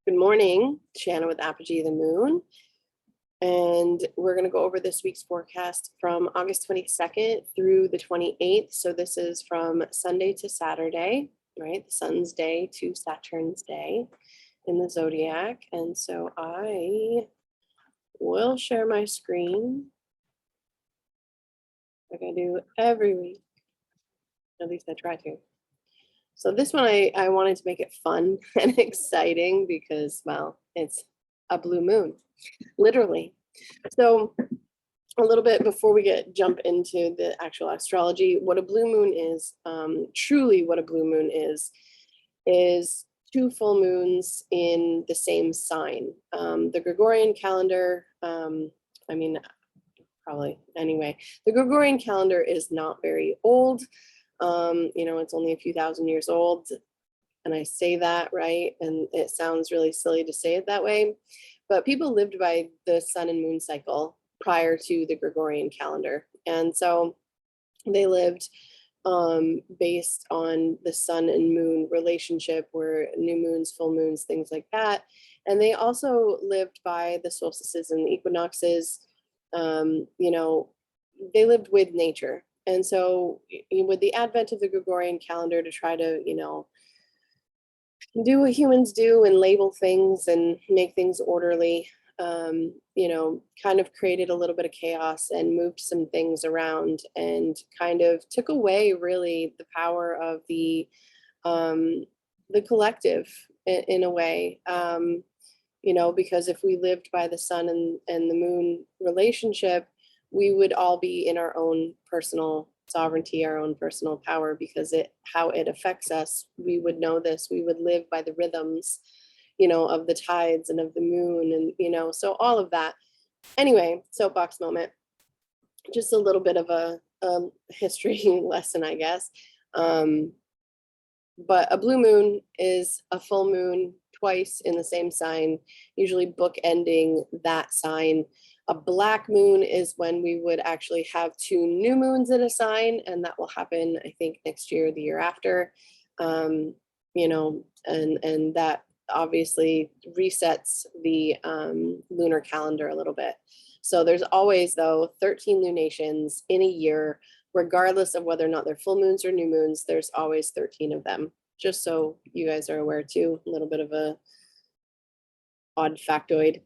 Good morning, Shanna with Apogee of the Moon. And we're going to go over this week's forecast from August 22nd through the 28th. So this is from Sunday to Saturday, right? The sun's day to Saturn's day in the zodiac. And so I will share my screen like I do every week. At least I try to. So this one, I wanted to make it fun and exciting because, well, it's a blue moon, literally. So a little bit before we jump into the actual astrology, what a blue moon is, truly what a blue moon is two full moons in the same sign. The Gregorian calendar, probably anyway, the Gregorian calendar is not very old. It's only a few thousand years old. And I say that, right? And it sounds really silly to say it that way. But people lived by the sun and moon cycle prior to the Gregorian calendar. And so they lived based on the sun and moon relationship, where new moons, full moons, things like that. And they also lived by the solstices and the equinoxes. They lived with nature. And so with the advent of the Gregorian calendar to try to, do what humans do and label things and make things orderly, kind of created a little bit of chaos and moved some things around and kind of took away really the power of the collective in a way, because if we lived by the sun and the moon relationship, we would all be in our own personal sovereignty, our own personal power, because how it affects us, we would know this, we would live by the rhythms, of the tides and of the moon, and, so all of that. Anyway, soapbox moment, just a little bit of a history lesson, I guess. But a blue moon is a full moon twice in the same sign, usually bookending that sign. A black moon is when we would actually have two new moons in a sign, and that will happen, I think, next year or the year after. And that obviously resets the lunar calendar a little bit. So there's always, though, 13 lunations in a year, regardless of whether or not they're full moons or new moons. There's always 13 of them, just so you guys are aware too. A little bit of a odd factoid.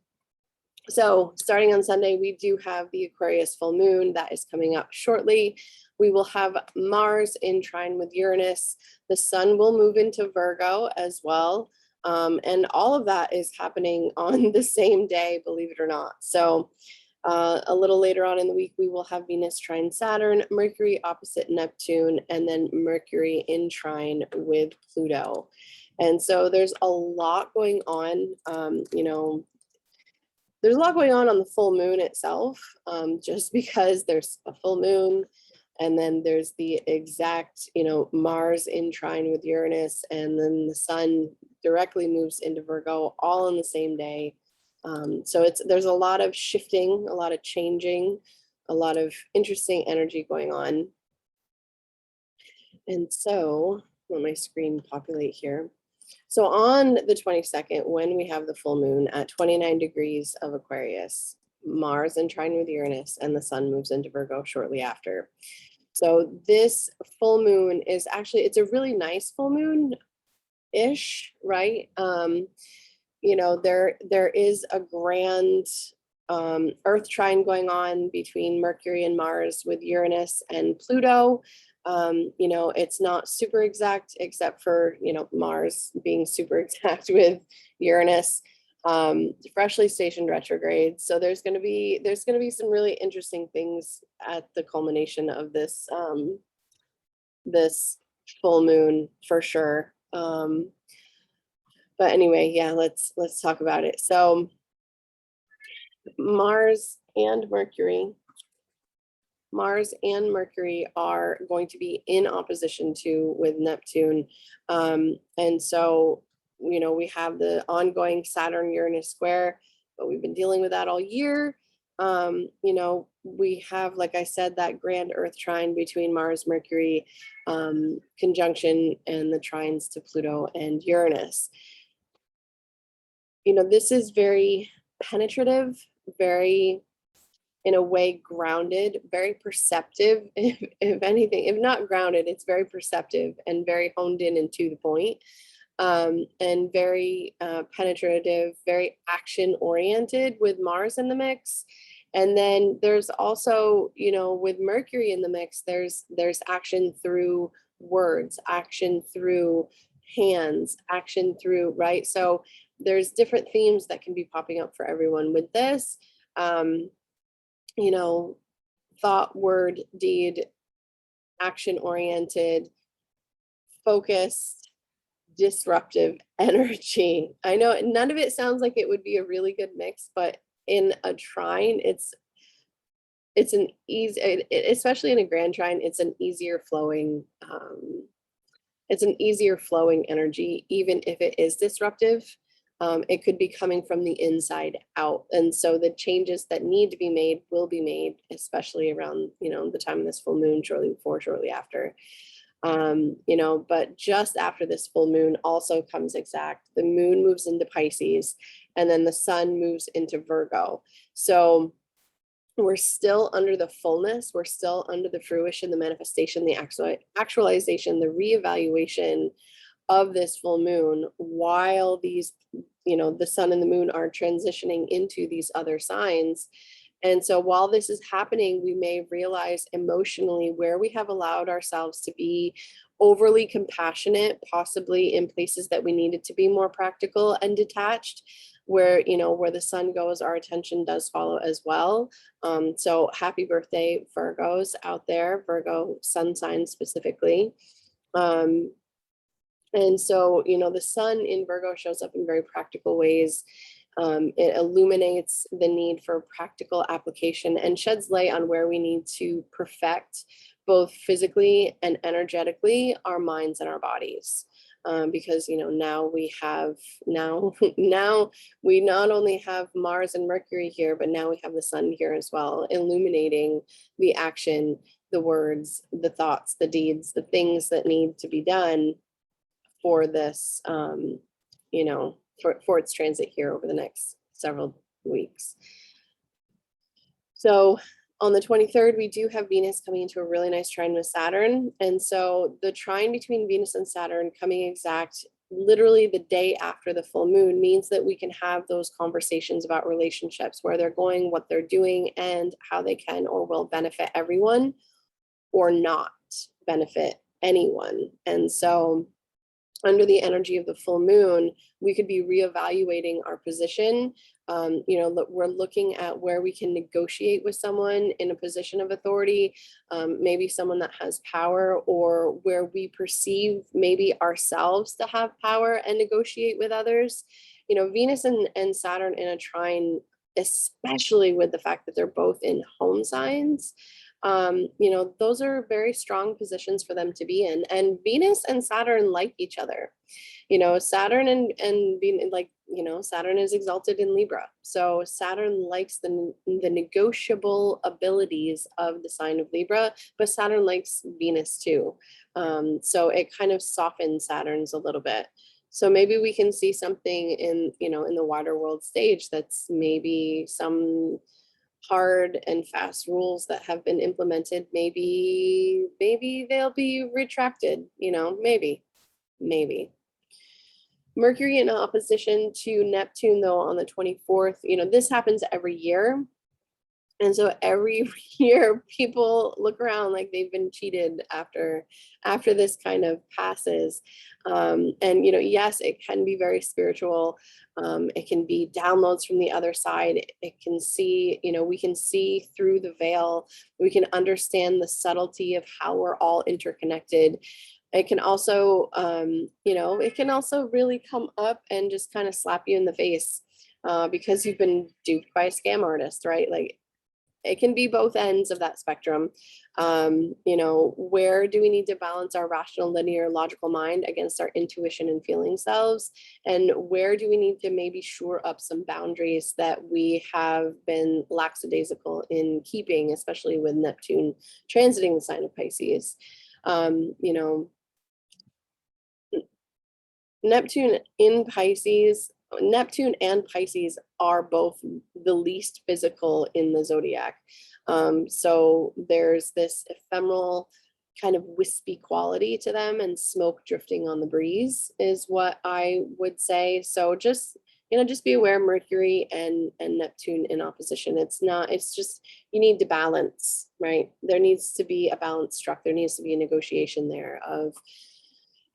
So starting on Sunday, we do have the Aquarius full moon that is coming up shortly. We will have Mars in trine with Uranus. The sun will move into Virgo as well. And all of that is happening on the same day, believe it or not. So a little later on in the week, we will have Venus trine Saturn, Mercury opposite Neptune, and then Mercury in trine with Pluto. And so there's a lot going on, there's a lot going on the full moon itself, just because there's a full moon, and then there's the exact, Mars in trine with Uranus, and then the sun directly moves into Virgo all in the same day. So there's a lot of shifting, a lot of changing, a lot of interesting energy going on. And so let my screen populate here. So on the 22nd, when we have the full moon at 29 degrees of Aquarius, Mars in trine with Uranus, and the sun moves into Virgo shortly after. So this full moon is actually, it's a really nice full moon-ish, right? There is a grand Earth trine going on between Mercury and Mars with Uranus and Pluto. It's not super exact, except for, Mars being super exact with Uranus, freshly stationed retrograde. So there's going to be some really interesting things at the culmination of this, this full moon for sure. But anyway, yeah, let's talk about it. So Mars and Mercury are going to be in opposition with Neptune. And so, we have the ongoing Saturn-Uranus square, but we've been dealing with that all year. We have, like I said, that grand Earth trine between Mars, Mercury, conjunction, and the trines to Pluto and Uranus. this is very penetrative, very, in a way, grounded, very perceptive. If anything, if not grounded, it's very perceptive and very honed in and to the point, and very penetrative, very action oriented with Mars in the mix. And then there's also, with Mercury in the mix, there's action through words, action through hands, action through, right? So there's different themes that can be popping up for everyone with this. Thought, word, deed, action oriented, focused, disruptive energy. I know none of it sounds like it would be a really good mix, but in a trine, it's an easy, especially in a grand trine, it's an easier flowing energy, even if it is disruptive. It could be coming from the inside out. And so the changes that need to be made will be made, especially around, the time of this full moon, shortly before, shortly after. But just after this full moon also comes exact, the moon moves into Pisces, and then the sun moves into Virgo. So we're still under the fullness, we're still under the fruition, the manifestation, the actualization, the reevaluation of this full moon, while these, the sun and the moon are transitioning into these other signs. And so while this is happening, we may realize emotionally where we have allowed ourselves to be overly compassionate, possibly in places that we needed to be more practical and detached, where, where the sun goes, our attention does follow as well. So happy birthday, Virgos out there, Virgo sun sign specifically. And so, the sun in Virgo shows up in very practical ways. It illuminates the need for practical application and sheds light on where we need to perfect, both physically and energetically, our minds and our bodies. Because now we not only have Mars and Mercury here, but now we have the sun here as well, illuminating the action, the words, the thoughts, the deeds, the things that need to be done for this, for its transit here over the next several weeks. So on the 23rd, we do have Venus coming into a really nice trine with Saturn. And so the trine between Venus and Saturn coming exact literally the day after the full moon means that we can have those conversations about relationships, where they're going, what they're doing, and how they can or will benefit everyone or not benefit anyone. And so under the energy of the full moon, we could be reevaluating our position. We're looking at where we can negotiate with someone in a position of authority, maybe someone that has power, or where we perceive maybe ourselves to have power and negotiate with others. Venus and Saturn in a trine, especially with the fact that they're both in home signs, those are very strong positions for them to be in. And Venus and Saturn like each other. Saturn and Venus, Saturn is exalted in Libra. So Saturn likes the negotiable abilities of the sign of Libra, but Saturn likes Venus too. So it kind of softens Saturn's a little bit. So maybe we can see something in the wider world stage that's maybe some hard and fast rules that have been implemented. Maybe they'll be retracted, maybe. Mercury in opposition to Neptune, though, on the 24th, this happens every year. And so every year people look around like they've been cheated after this kind of passes. And, yes, it can be very spiritual. It can be downloads from the other side. It can see, we can see through the veil. We can understand the subtlety of how we're all interconnected. It can also, really come up and just kind of slap you in the face because you've been duped by a scam artist, right? Like, it can be both ends of that spectrum. Where do we need to balance our rational, linear, logical mind against our intuition and feeling selves? And where do we need to maybe shore up some boundaries that we have been lackadaisical in keeping, especially with Neptune transiting the sign of Pisces? Neptune in Pisces Neptune and Pisces are both the least physical in the zodiac. So there's this ephemeral kind of wispy quality to them, and smoke drifting on the breeze is what I would say. So just, just be aware, Mercury and Neptune in opposition. It's just, you need to balance, right? There needs to be a balance struck. There needs to be a negotiation there of,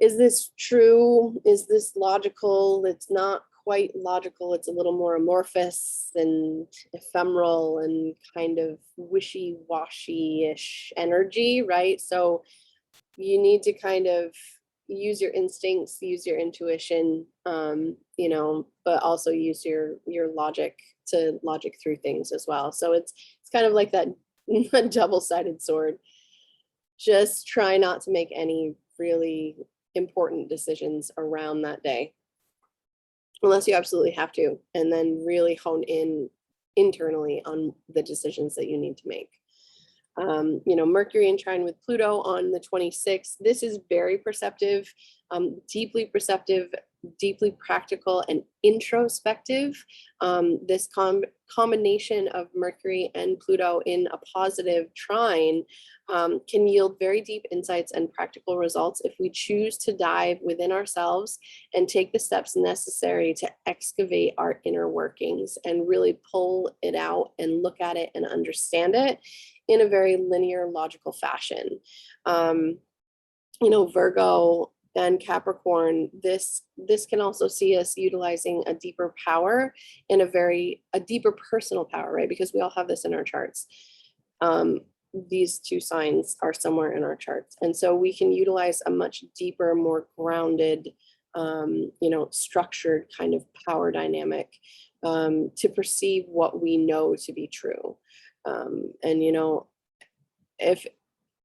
is this true? Is this logical? It's not quite logical. It's a little more amorphous and ephemeral and kind of wishy-washy-ish energy, right? So you need to kind of use your instincts, use your intuition, but also use your logic to logic through things as well. So it's kind of like that double-sided sword. Just try not to make any really important decisions around that day, unless you absolutely have to, and then really hone in internally on the decisions that you need to make. Mercury in trine with Pluto on the 26th. This is very perceptive, deeply practical and introspective. This combination of Mercury and Pluto in a positive trine can yield very deep insights and practical results if we choose to dive within ourselves and take the steps necessary to excavate our inner workings and really pull it out and look at it and understand it in a very linear, logical fashion. Virgo and Capricorn, this can also see us utilizing a deeper power and a deeper personal power, right? Because we all have this in our charts. These two signs are somewhere in our charts. And so we can utilize a much deeper, more grounded, structured kind of power dynamic to perceive what we know to be true.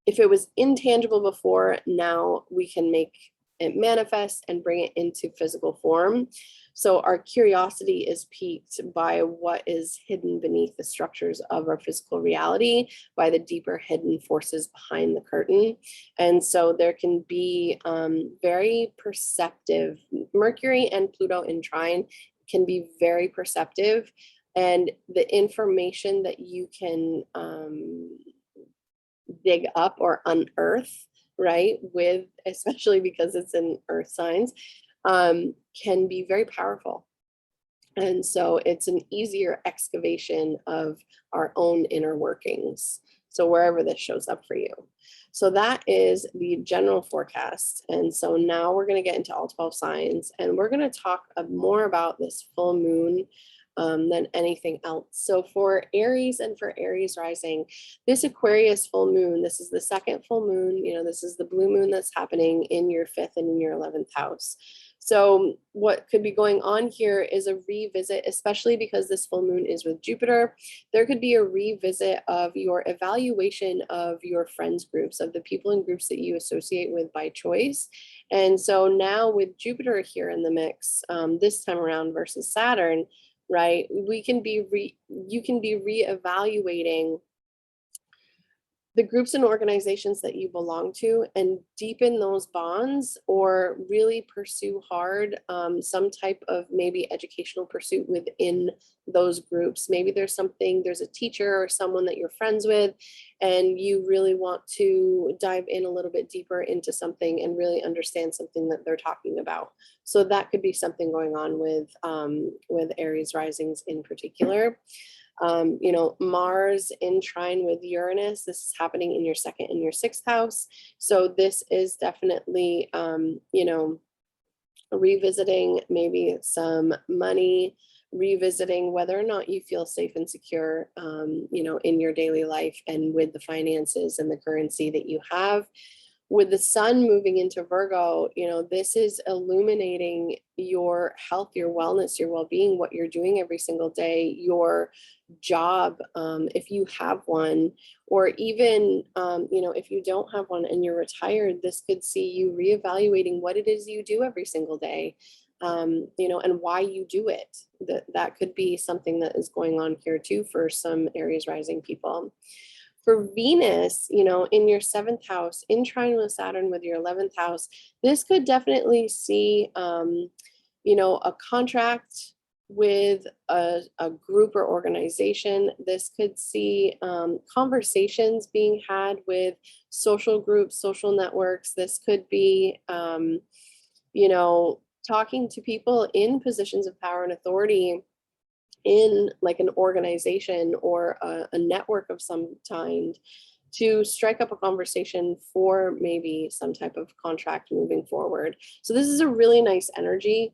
If it was intangible before, now we can make it manifest and bring it into physical form. So our curiosity is piqued by what is hidden beneath the structures of our physical reality, by the deeper hidden forces behind the curtain. And so there can be very perceptive, Mercury and Pluto in trine can be very perceptive, and the information that you can dig up or unearth, right, with, especially because it's in earth signs, can be very powerful. And so it's an easier excavation of our own inner workings. So wherever this shows up for you. So that is the general forecast. And so now we're going to get into all 12 signs, and we're going to talk more about this full moon than anything else. So for Aries and for Aries rising, this Aquarius full moon, this is the second full moon, this is the blue moon that's happening in your 5th and in your 11th house. So what could be going on here is a revisit, especially because this full moon is with Jupiter. There could be a revisit of your evaluation of your friends groups, of the people and groups that you associate with by choice. And so now with Jupiter here in the mix, this time around versus Saturn, right, you can be reevaluating the groups and organizations that you belong to and deepen those bonds, or really pursue hard some type of maybe educational pursuit within those groups. Maybe there's a teacher or someone that you're friends with, and you really want to dive in a little bit deeper into something and really understand something that they're talking about. So that could be something going on with Aries risings in particular. Mars in trine with Uranus, this is happening in your 2nd and your 6th house. So this is definitely, revisiting maybe some money, revisiting whether or not you feel safe and secure, in your daily life and with the finances and the currency that you have. With the sun moving into Virgo, this is illuminating your health, your wellness, your well-being, what you're doing every single day, your job, if you have one, or even, if you don't have one and you're retired, this could see you reevaluating what it is you do every single day, and why you do it. That could be something that is going on here too for some Aries rising people. For Venus, in your 7th house, in trine with Saturn with your 11th house, this could definitely see, you know, a contract with a group or organization. This could see conversations being had with social groups, social networks. This could be, you know, talking to people in positions of power and authority in like an organization or a network of some kind, to strike up a conversation for maybe some type of contract moving forward. So this is a really nice energy.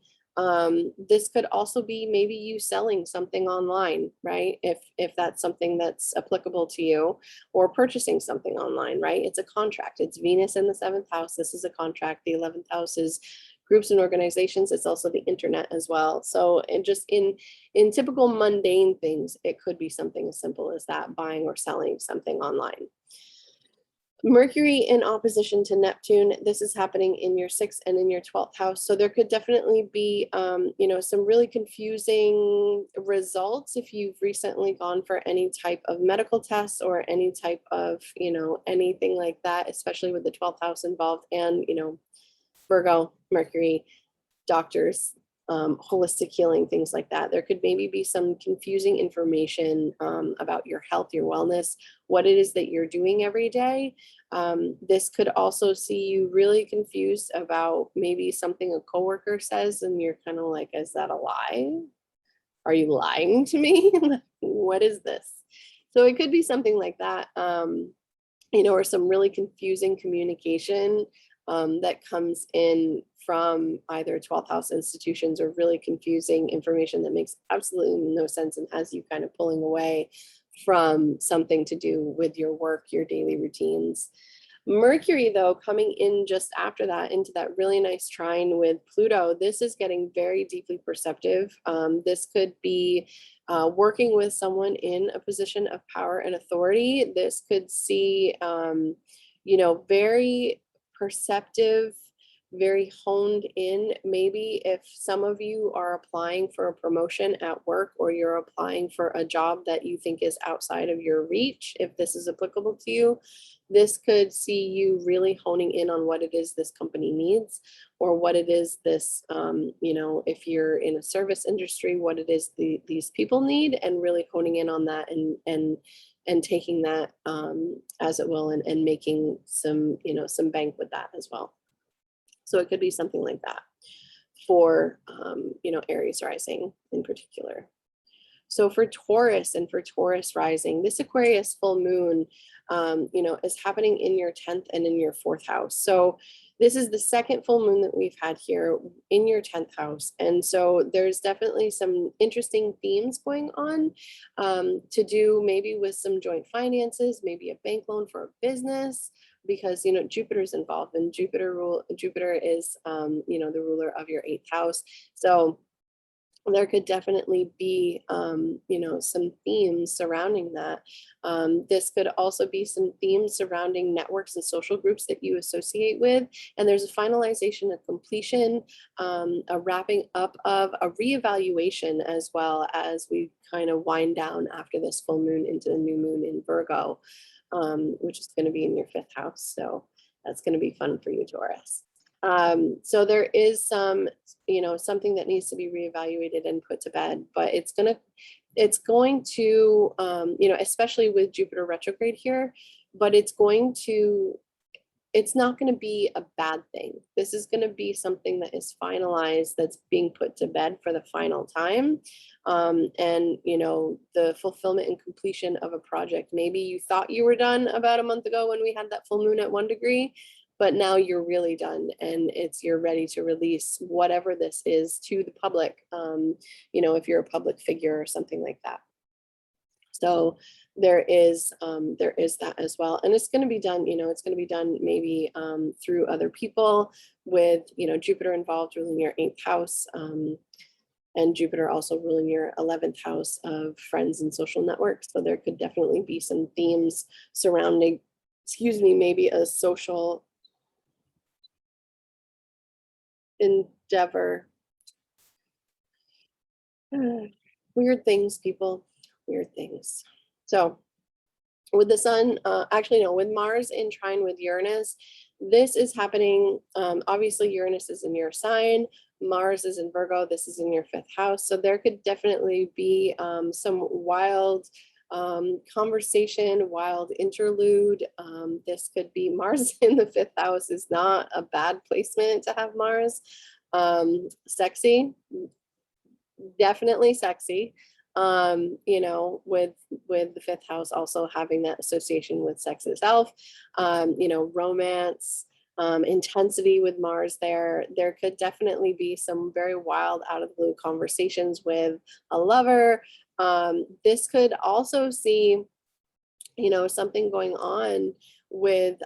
This could also be maybe you selling something online, right? If that's something that's applicable to you, or purchasing something online, right? It's a contract. It's Venus in the 7th house. This is a contract. The 11th house is groups and organizations. It's also the internet as well. So, and just in typical mundane things, it could be something as simple as that, buying or selling something online. Mercury in opposition to Neptune, this is happening in your 6th and in your 12th house. So there could definitely be, you know, some really confusing results if you've recently gone for any type of medical tests or any type of, you know, anything like that, especially with the 12th house involved and, you know, Virgo, Mercury, doctors, holistic healing, things like that. There could maybe be some confusing information about your health, your wellness, what it is that you're doing every day. This could also see you really confused about maybe something a coworker says and you're kind of like, is that a lie? Are you lying to me? What is this? So it could be something like that, you know, or some really confusing communication that comes in from either 12th house institutions or really confusing information that makes absolutely no sense and has you kind of pulling away from something to do with your work, your daily routines. Mercury, though, coming in just after that into that really nice trine with Pluto, this is getting very deeply perceptive. This could be working with someone in a position of power and authority. This could see, you know, very perceptive, very honed in. Maybe if some of you are applying for a promotion at work or you're applying for a job that you think is outside of your reach, if this is applicable to you, this could see you really honing in on what it is this company needs, or what it is this, you know, if you're in a service industry, what it is these people need, and really honing in on that and taking that as it will, and making some, you know, some bank with that as well. So it could be something like that for, you know, Aries rising in particular. So for Taurus and for Taurus rising, this Aquarius full moon, you know, is happening in your 10th and in your 4th house. So this is the second full moon that we've had here in your 10th house. And so there's definitely some interesting themes going on to do maybe with some joint finances, maybe a bank loan for a business, because, you know, Jupiter's involved, and Jupiter is, you know, the ruler of your 8th house. So there could definitely be, you know, some themes surrounding that. This could also be some themes surrounding networks and social groups that you associate with. And there's a finalization, a completion, a wrapping up of a reevaluation, as well as we kind of wind down after this full moon into the new moon in Virgo, which is going to be in your 5th house. So that's going to be fun for you, Taurus. So there is some, you know, something that needs to be reevaluated and put to bed, but it's going to, you know, especially with Jupiter retrograde here, but it's not going to be a bad thing. This is going to be something that is finalized, that's being put to bed for the final time. And, you know, the fulfillment and completion of a project. Maybe you thought you were done about a month ago when we had that full moon at 1 degree, but now you're really done, and you're ready to release whatever this is to the public, you know, if you're a public figure or something like that. So there is that as well. And it's going to be done, you know, it's going to be done maybe through other people, with, you know, Jupiter involved, ruling your 8th house, and Jupiter also ruling your 11th house of friends and social networks. So there could definitely be some themes surrounding, maybe a social endeavor. Weird things, people, weird things. So with the sun, with Mars in trine with Uranus, this is happening. Obviously, Uranus is in your sign. Mars is in Virgo. This is in your 5th house. So there could definitely be some wild conversation, wild interlude. This could be Mars in the 5th house is not a bad placement to have Mars. Sexy, definitely sexy. You know, with the 5th house also having that association with sex itself, you know, romance, intensity with Mars there could definitely be some very wild out of the blue conversations with a lover. This could also see, you know, something going on with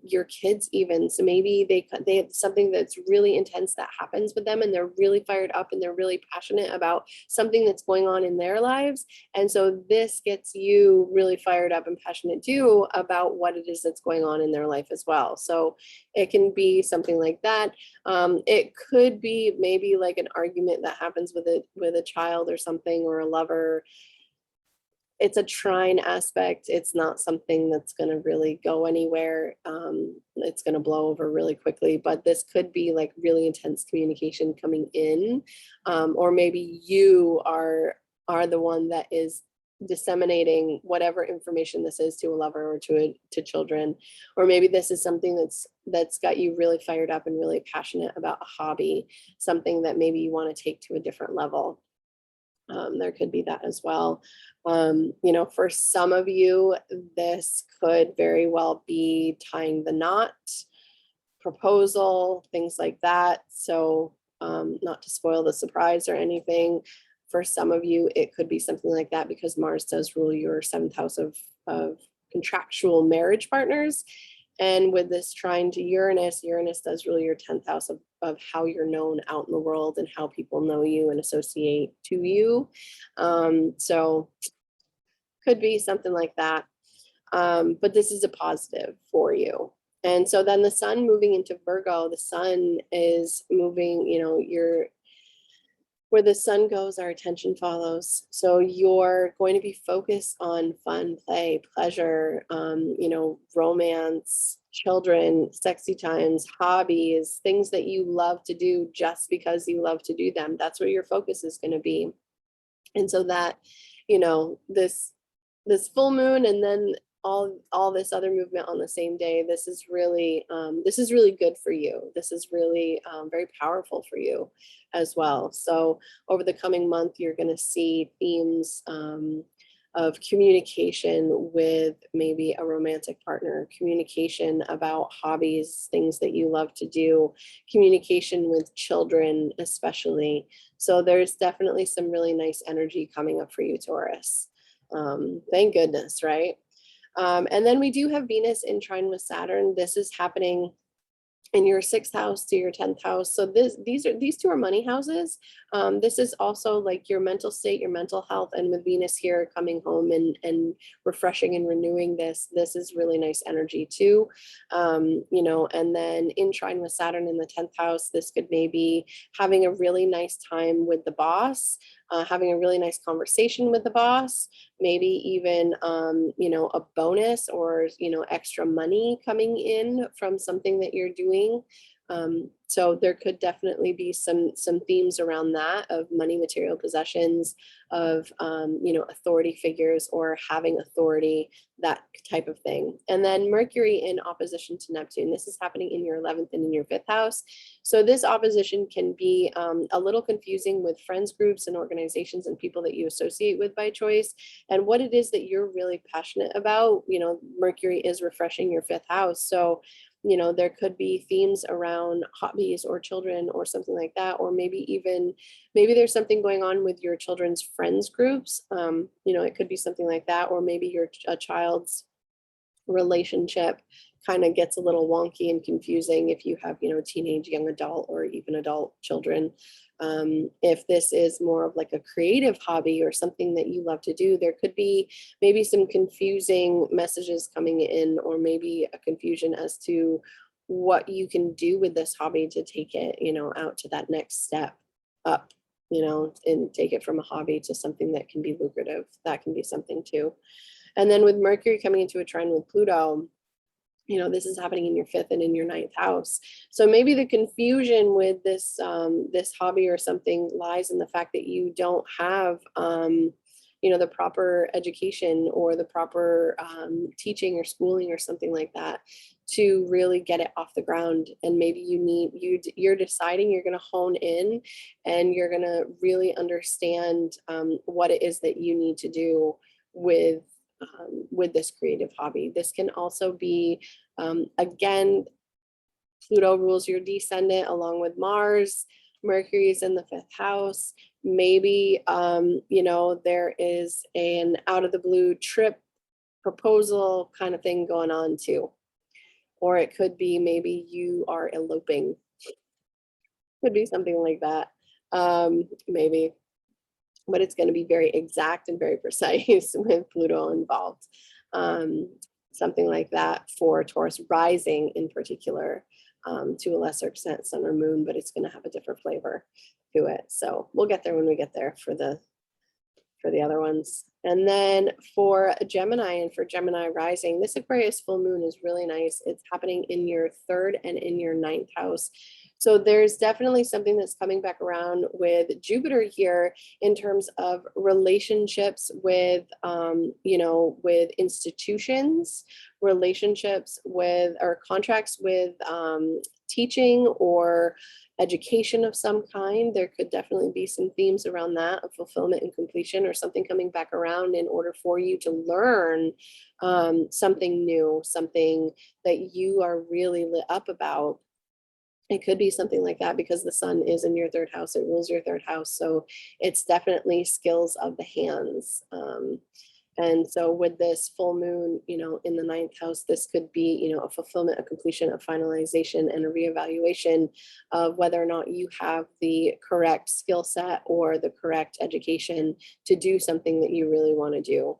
your kids even. So maybe they have something that's really intense that happens with them and they're really fired up and they're really passionate about something that's going on in their lives. And so this gets you really fired up and passionate too about what it is that's going on in their life as well. So it can be something like that. It could be maybe like an argument that happens with a child or something, or a lover. It's a trine aspect. It's not something that's going to really go anywhere. It's going to blow over really quickly, but this could be like really intense communication coming in. Or maybe you are the one that is disseminating whatever information this is to a lover or to children. Or maybe this is something that's got you really fired up and really passionate about a hobby, something that maybe you want to take to a different level. There could be that as well. You know, for some of you, this could very well be tying the knot, proposal, things like that. So not to spoil the surprise or anything, for some of you, it could be something like that because Mars does rule your 7th house of contractual marriage partners. And with this trine to Uranus, Uranus does rule your 10th house of how you're known out in the world and how people know you and associate to you. So could be something like that. But this is a positive for you. And so then the sun moving into Virgo, the sun is moving, you know, where the sun goes, our attention follows. So you're going to be focused on fun, play, pleasure, you know, romance, children, sexy times, hobbies, things that you love to do just because you love to do them. That's where your focus is going to be. And so that, you know, this full moon and then all this other movement on the same day, this is really good for you. This is really very powerful for you as well. So over the coming month, you're going to see themes of communication with maybe a romantic partner, communication about hobbies, things that you love to do, communication with children especially. So there's definitely some really nice energy coming up for you, Taurus. Thank goodness, right? And then we do have Venus in trine with Saturn. This is happening in your 6th house to your 10th house. So these two are money houses. This is also like your mental state, your mental health, and with Venus here coming home and refreshing and renewing this is really nice energy too. You know, and then in trine with Saturn in the 10th house, this could maybe having a really nice time with the boss, having a really nice conversation with the boss, maybe even, you know, a bonus or, you know, extra money coming in from something that you're doing. So there could definitely be some themes around that of money, material possessions, of, you know, authority figures or having authority, that type of thing. And then Mercury in opposition to Neptune. This is happening in your 11th and in your 5th house. So this opposition can be a little confusing with friends groups and organizations and people that you associate with by choice, and what it is that you're really passionate about. You know, Mercury is refreshing your 5th house. So, you know, there could be themes around hobbies or children or something like that, or maybe there's something going on with your children's friends groups. You know, it could be something like that, or maybe a child's relationship kind of gets a little wonky and confusing if you have, you know, teenage, young adult, or even adult children. If this is more of like a creative hobby or something that you love to do, there could be maybe some confusing messages coming in, or maybe a confusion as to what you can do with this hobby to take it, you know, out to that next step up, you know, and take it from a hobby to something that can be lucrative. That can be something too. And then with Mercury coming into a trine with Pluto, you know, this is happening in your 5th and in your 9th house. So maybe the confusion with this this hobby or something lies in the fact that you don't have you know, the proper education or the proper teaching or schooling or something like that to really get it off the ground. And maybe you're deciding you're going to hone in and you're going to really understand what it is that you need to do with this creative hobby. This can also be, again, Pluto rules your descendant along with Mars. Mercury is in the 5th house. Maybe, you know, there is an out of the blue trip proposal kind of thing going on too. Or it could be maybe you are eloping. Could be something like that. Maybe. But it's going to be very exact and very precise with Pluto involved. Something like that for Taurus rising in particular, to a lesser extent Sun or Moon, but it's going to have a different flavor to it. So we'll get there when we get there for the other ones. And then for Gemini and for Gemini rising, this Aquarius full moon is really nice. It's happening in your 3rd and in your 9th house. So there's definitely something that's coming back around with Jupiter here in terms of relationships with, you know, with institutions, relationships with, or contracts with teaching or education of some kind. There could definitely be some themes around that of fulfillment and completion, or something coming back around in order for you to learn something new, something that you are really lit up about. It could be something like that because the sun is in your 3rd house. It rules your 3rd house. So it's definitely skills of the hands. And so with this full moon, you know, in the 9th house, this could be, you know, a fulfillment, a completion, a finalization, and a reevaluation of whether or not you have the correct skill set or the correct education to do something that you really want to do,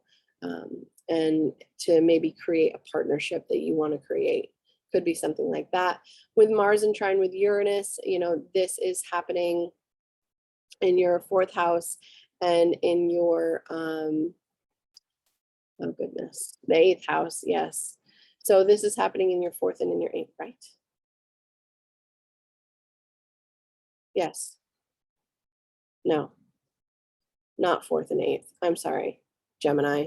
and to maybe create a partnership that you want to create. Could be something like that. With Mars and Trine with Uranus, you know, this is happening in your 4th house and in your, oh goodness, the 8th house, yes. So this is happening in your 4th and in your 8th, right? Yes. No, not 4th and 8th. I'm sorry, Gemini.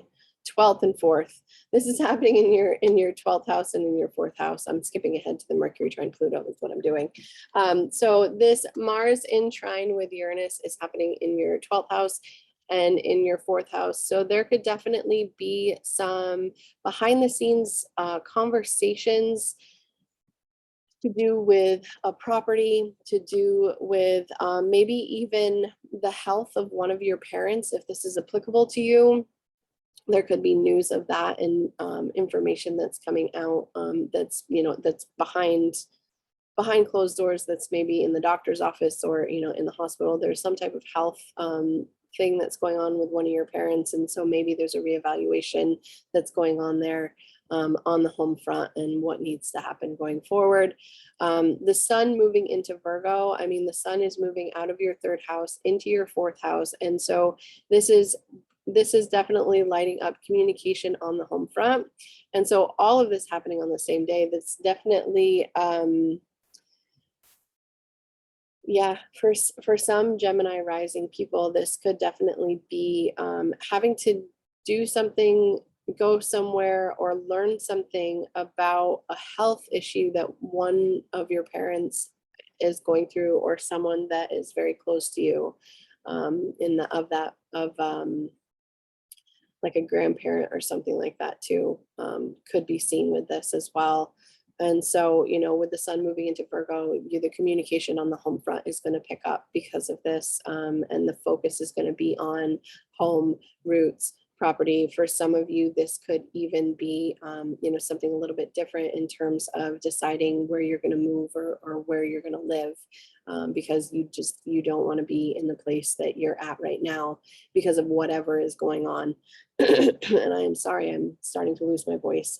12th and 4th. This is happening in your 12th house and in your 4th house. I'm skipping ahead to the Mercury trine Pluto is what I'm doing. So this Mars in trine with Uranus is happening in your 12th house and in your 4th house. So there could definitely be some behind the scenes conversations to do with a property, to do with maybe even the health of one of your parents, if this is applicable to you. There could be news of that and information that's coming out that's, you know, that's behind closed doors, that's maybe in the doctor's office or, you know, in the hospital. There's some type of health thing that's going on with one of your parents. And so maybe there's a reevaluation that's going on there on the home front and what needs to happen going forward. The sun moving into Virgo, I mean, the sun is moving out of your 3rd house into your 4th house. And so this is definitely lighting up communication on the home front. And so all of this happening on the same day, that's definitely, yeah, for some Gemini rising people, this could definitely be having to do something, go somewhere, or learn something about a health issue that one of your parents is going through, or someone that is very close to you, like a grandparent or something like that too, could be seen with this as well. And so, you know, with the sun moving into Virgo, the communication on the home front is going to pick up because of this. And the focus is going to be on home, roots, property. For some of you, this could even be, you know, something a little bit different in terms of deciding where you're going to move or where you're going to live, because you don't want to be in the place that you're at right now because of whatever is going on. And I am sorry, I'm starting to lose my voice.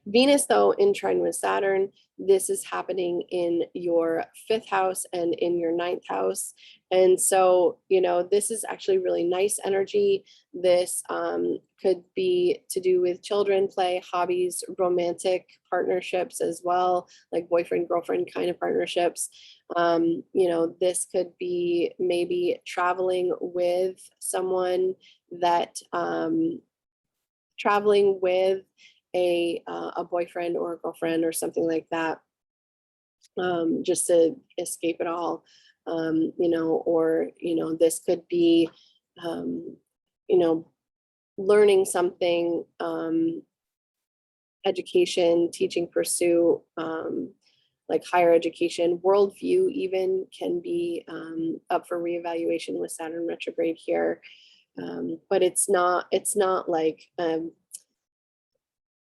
Venus, though, in trine with Saturn, this is happening in your 5th house and in your 9th house. And so, you know, this is actually really nice energy. This could be to do with children, play, hobbies, romantic partnerships as well, like boyfriend, girlfriend kind of partnerships. You know, this could be maybe traveling with someone that, traveling with a boyfriend or a girlfriend or something like that, just to escape it all, you know, or, you know, this could be, you know, learning something, education, teaching pursuit, like higher education, worldview even can be up for reevaluation with Saturn retrograde here. But it's not like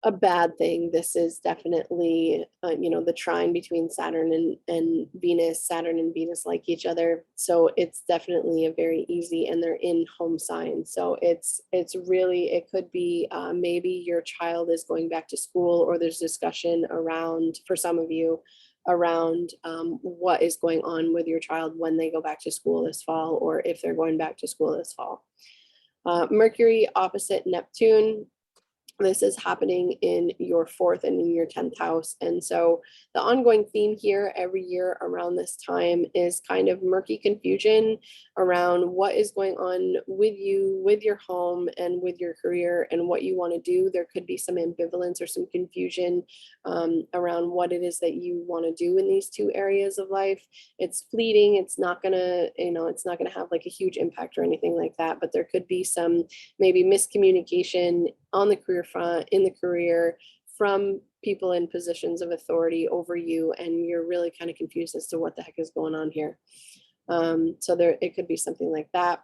a bad thing. This is definitely, you know, the trine between Saturn and Venus. Saturn and Venus like each other, so it's definitely a very easy, and they're in home signs. So it's really, it could be maybe your child is going back to school, or there's discussion around, for some of you, around what is going on with your child when they go back to school this fall, or if they're going back to school this fall. Mercury opposite Neptune. This is happening in your 4th and in your 10th house. And so the ongoing theme here every year around this time is kind of murky confusion around what is going on with you, with your home, and with your career, and what you want to do. There could be some ambivalence or some confusion around what it is that you want to do in these two areas of life. It's fleeting. It's not going to, you know, it's not going to have like a huge impact or anything like that, but there could be some maybe miscommunication on the career front, in the career, from people in positions of authority over you, and you're really kind of confused as to what the heck is going on here. So there, it could be something like that.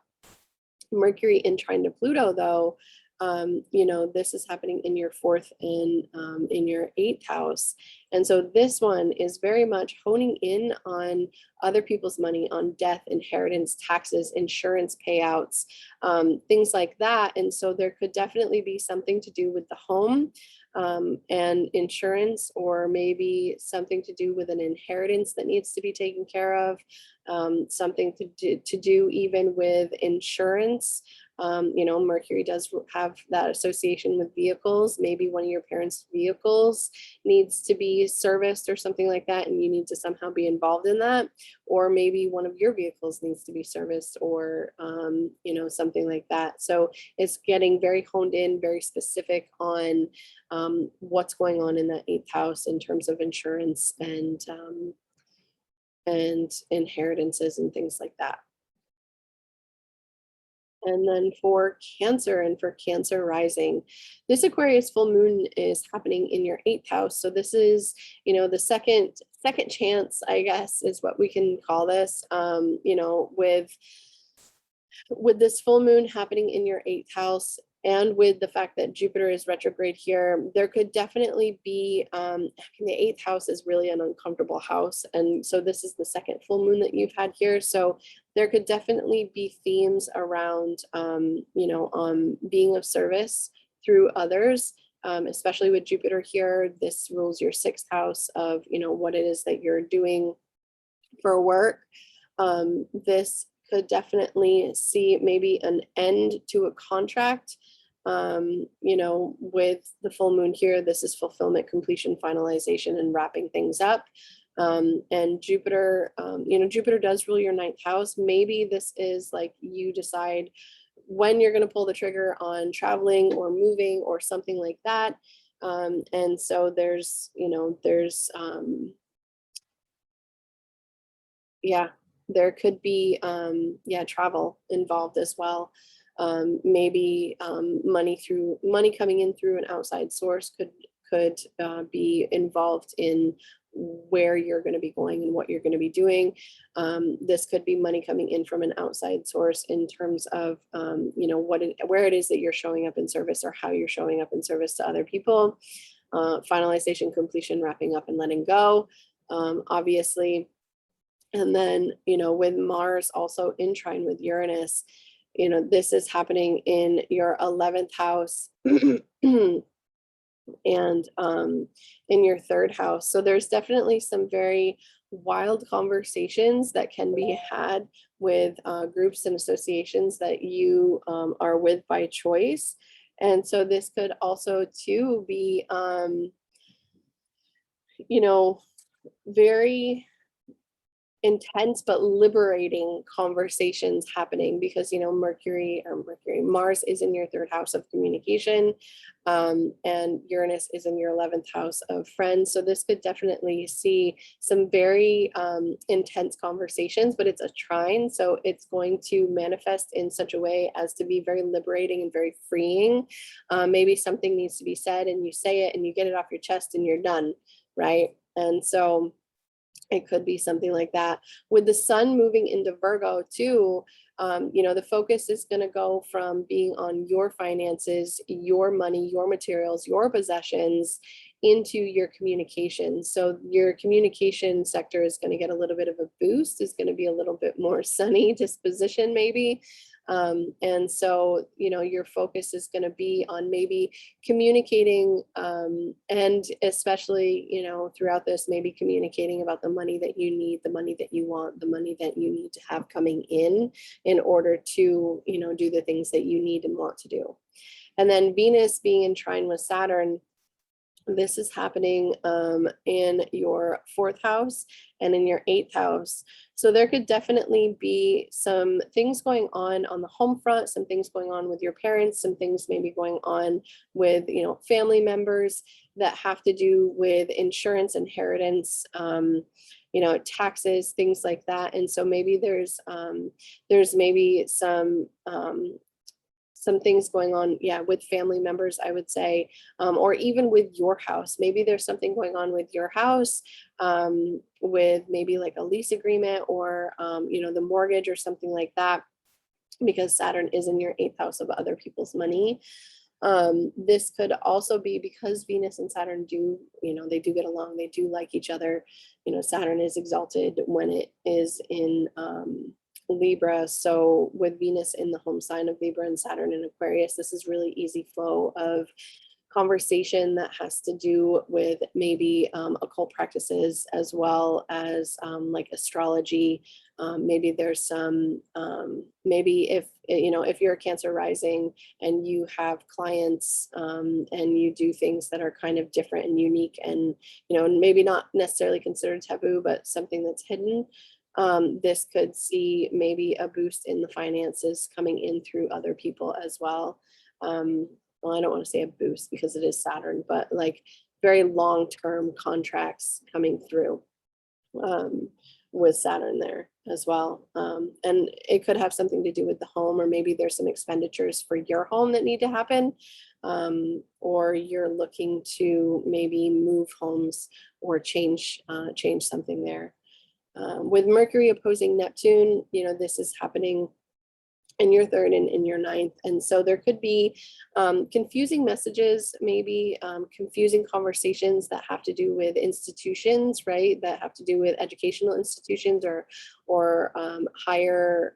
Mercury in trine to Pluto, though, you know, this is happening in your 4th and in your 8th house. And so this one is very much honing in on other people's money, on death, inheritance, taxes, insurance payouts, things like that. And so there could definitely be something to do with the home and insurance, or maybe something to do with an inheritance that needs to be taken care of, something to do even with insurance. You know, Mercury does have that association with vehicles. Maybe one of your parents' vehicles needs to be serviced or something like that, and you need to somehow be involved in that. Or maybe one of your vehicles needs to be serviced, or, you know, something like that. So it's getting very honed in, very specific on what's going on in that 8th house in terms of insurance and inheritances and things like that. And then for Cancer, and for Cancer rising, this Aquarius full moon is happening in your 8th house. So this is, you know, the second chance, I guess, is what we can call this. You know, with this full moon happening in your 8th house, and with the fact that Jupiter is retrograde here, there could definitely be, the 8th house is really an uncomfortable house. And so this is the second full moon that you've had here. So there could definitely be themes around, you know, being of service through others, especially with Jupiter here. This rules your 6th house of, you know, what it is that you're doing for work. This could definitely see maybe an end to a contract. You know, with the full moon here, this is fulfillment, completion, finalization, and wrapping things up. And Jupiter, you know, Jupiter does rule your 9th house. Maybe this is like you decide when you're going to pull the trigger on traveling or moving or something like that. And so there's, you know, yeah, there could be, yeah, travel involved as well. Maybe money coming in through an outside source could be involved in where you're going to be going and what you're going to be doing. This could be money coming in from an outside source in terms of, you know, where it is that you're showing up in service, or how you're showing up in service to other people. Finalization, completion, wrapping up, and letting go, obviously. And then, you know, with Mars also in trine with Uranus, you know, this is happening in your 11th house. and in your third house. So there's definitely some very wild conversations that can be had with groups and associations that you are with by choice. And so this could also too be, very intense but liberating conversations happening, because Mars is in your third house of communication, and Uranus is in your 11th house of friends. So this could definitely see some very intense conversations, but it's a trine, so it's going to manifest in such a way as to be very liberating and very freeing. Maybe something needs to be said and you say it and you get it off your chest and you're done, right? And so it could be something like that. With the sun moving into Virgo too, the focus is going to go from being on your finances, your money, your materials, your possessions, into your communication. So your communication sector is going to get a little bit of a boost, is going to be a little bit more sunny disposition maybe. And so, your focus is going to be on maybe communicating, and especially, throughout this, maybe communicating about the money that you need, the money that you want, the money that you need to have coming in order to, do the things that you need and want to do. And then Venus being in trine with Saturn, this is happening in your 4th house and in your 8th house. So there could definitely be some things going on the home front, some things going on with your parents, some things maybe going on with, family members that have to do with insurance, inheritance, taxes, things like that. And so maybe there's maybe some things going on, with family members, I would say, or even with your house. Maybe there's something going on with your house, with maybe like a lease agreement or, the mortgage or something like that, because Saturn is in your 8th house of other people's money. This could also be because Venus and Saturn do, they do get along, they do like each other. Saturn is exalted when it is in Libra. So with Venus in the home sign of Libra and Saturn in Aquarius, this is really easy flow of conversation that has to do with maybe occult practices, as well as like astrology. Maybe there's some, maybe if you're a Cancer rising and you have clients and you do things that are kind of different and unique and, maybe not necessarily considered taboo, but something that's hidden, this could see maybe a boost in the finances coming in through other people as well. Well, I don't want to say a boost because it is Saturn, but like very long-term contracts coming through with Saturn there as well. And it could have something to do with the home, or maybe there's some expenditures for your home that need to happen, or you're looking to maybe move homes or change something there. With Mercury opposing Neptune, this is happening in your 3rd and in your 9th. And so there could be confusing messages, maybe confusing conversations that have to do with institutions, right? That have to do with educational institutions or higher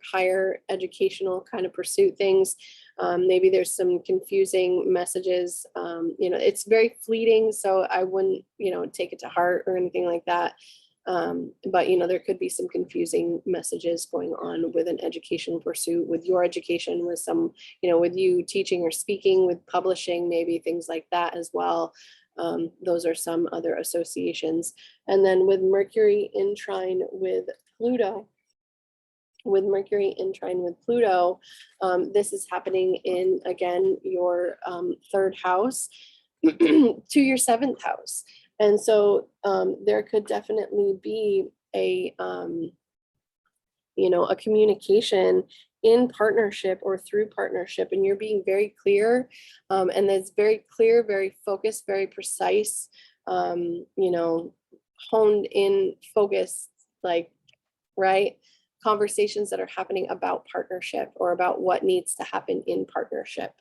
educational kind of pursuit things. Maybe there's some confusing messages. It's very fleeting, so I wouldn't, take it to heart or anything like that. But there could be some confusing messages going on with an educational pursuit, with your education, with some, with you teaching or speaking, with publishing, maybe things like that as well. Those are some other associations. And then with Mercury in trine with Pluto, this is happening in, again, your 3rd house to your 7th house. And so there could definitely be a communication in partnership or through partnership, and you're being very clear, and that's very clear, very focused, very precise, honed in, focused, like, right? Conversations that are happening about partnership or about what needs to happen in partnership.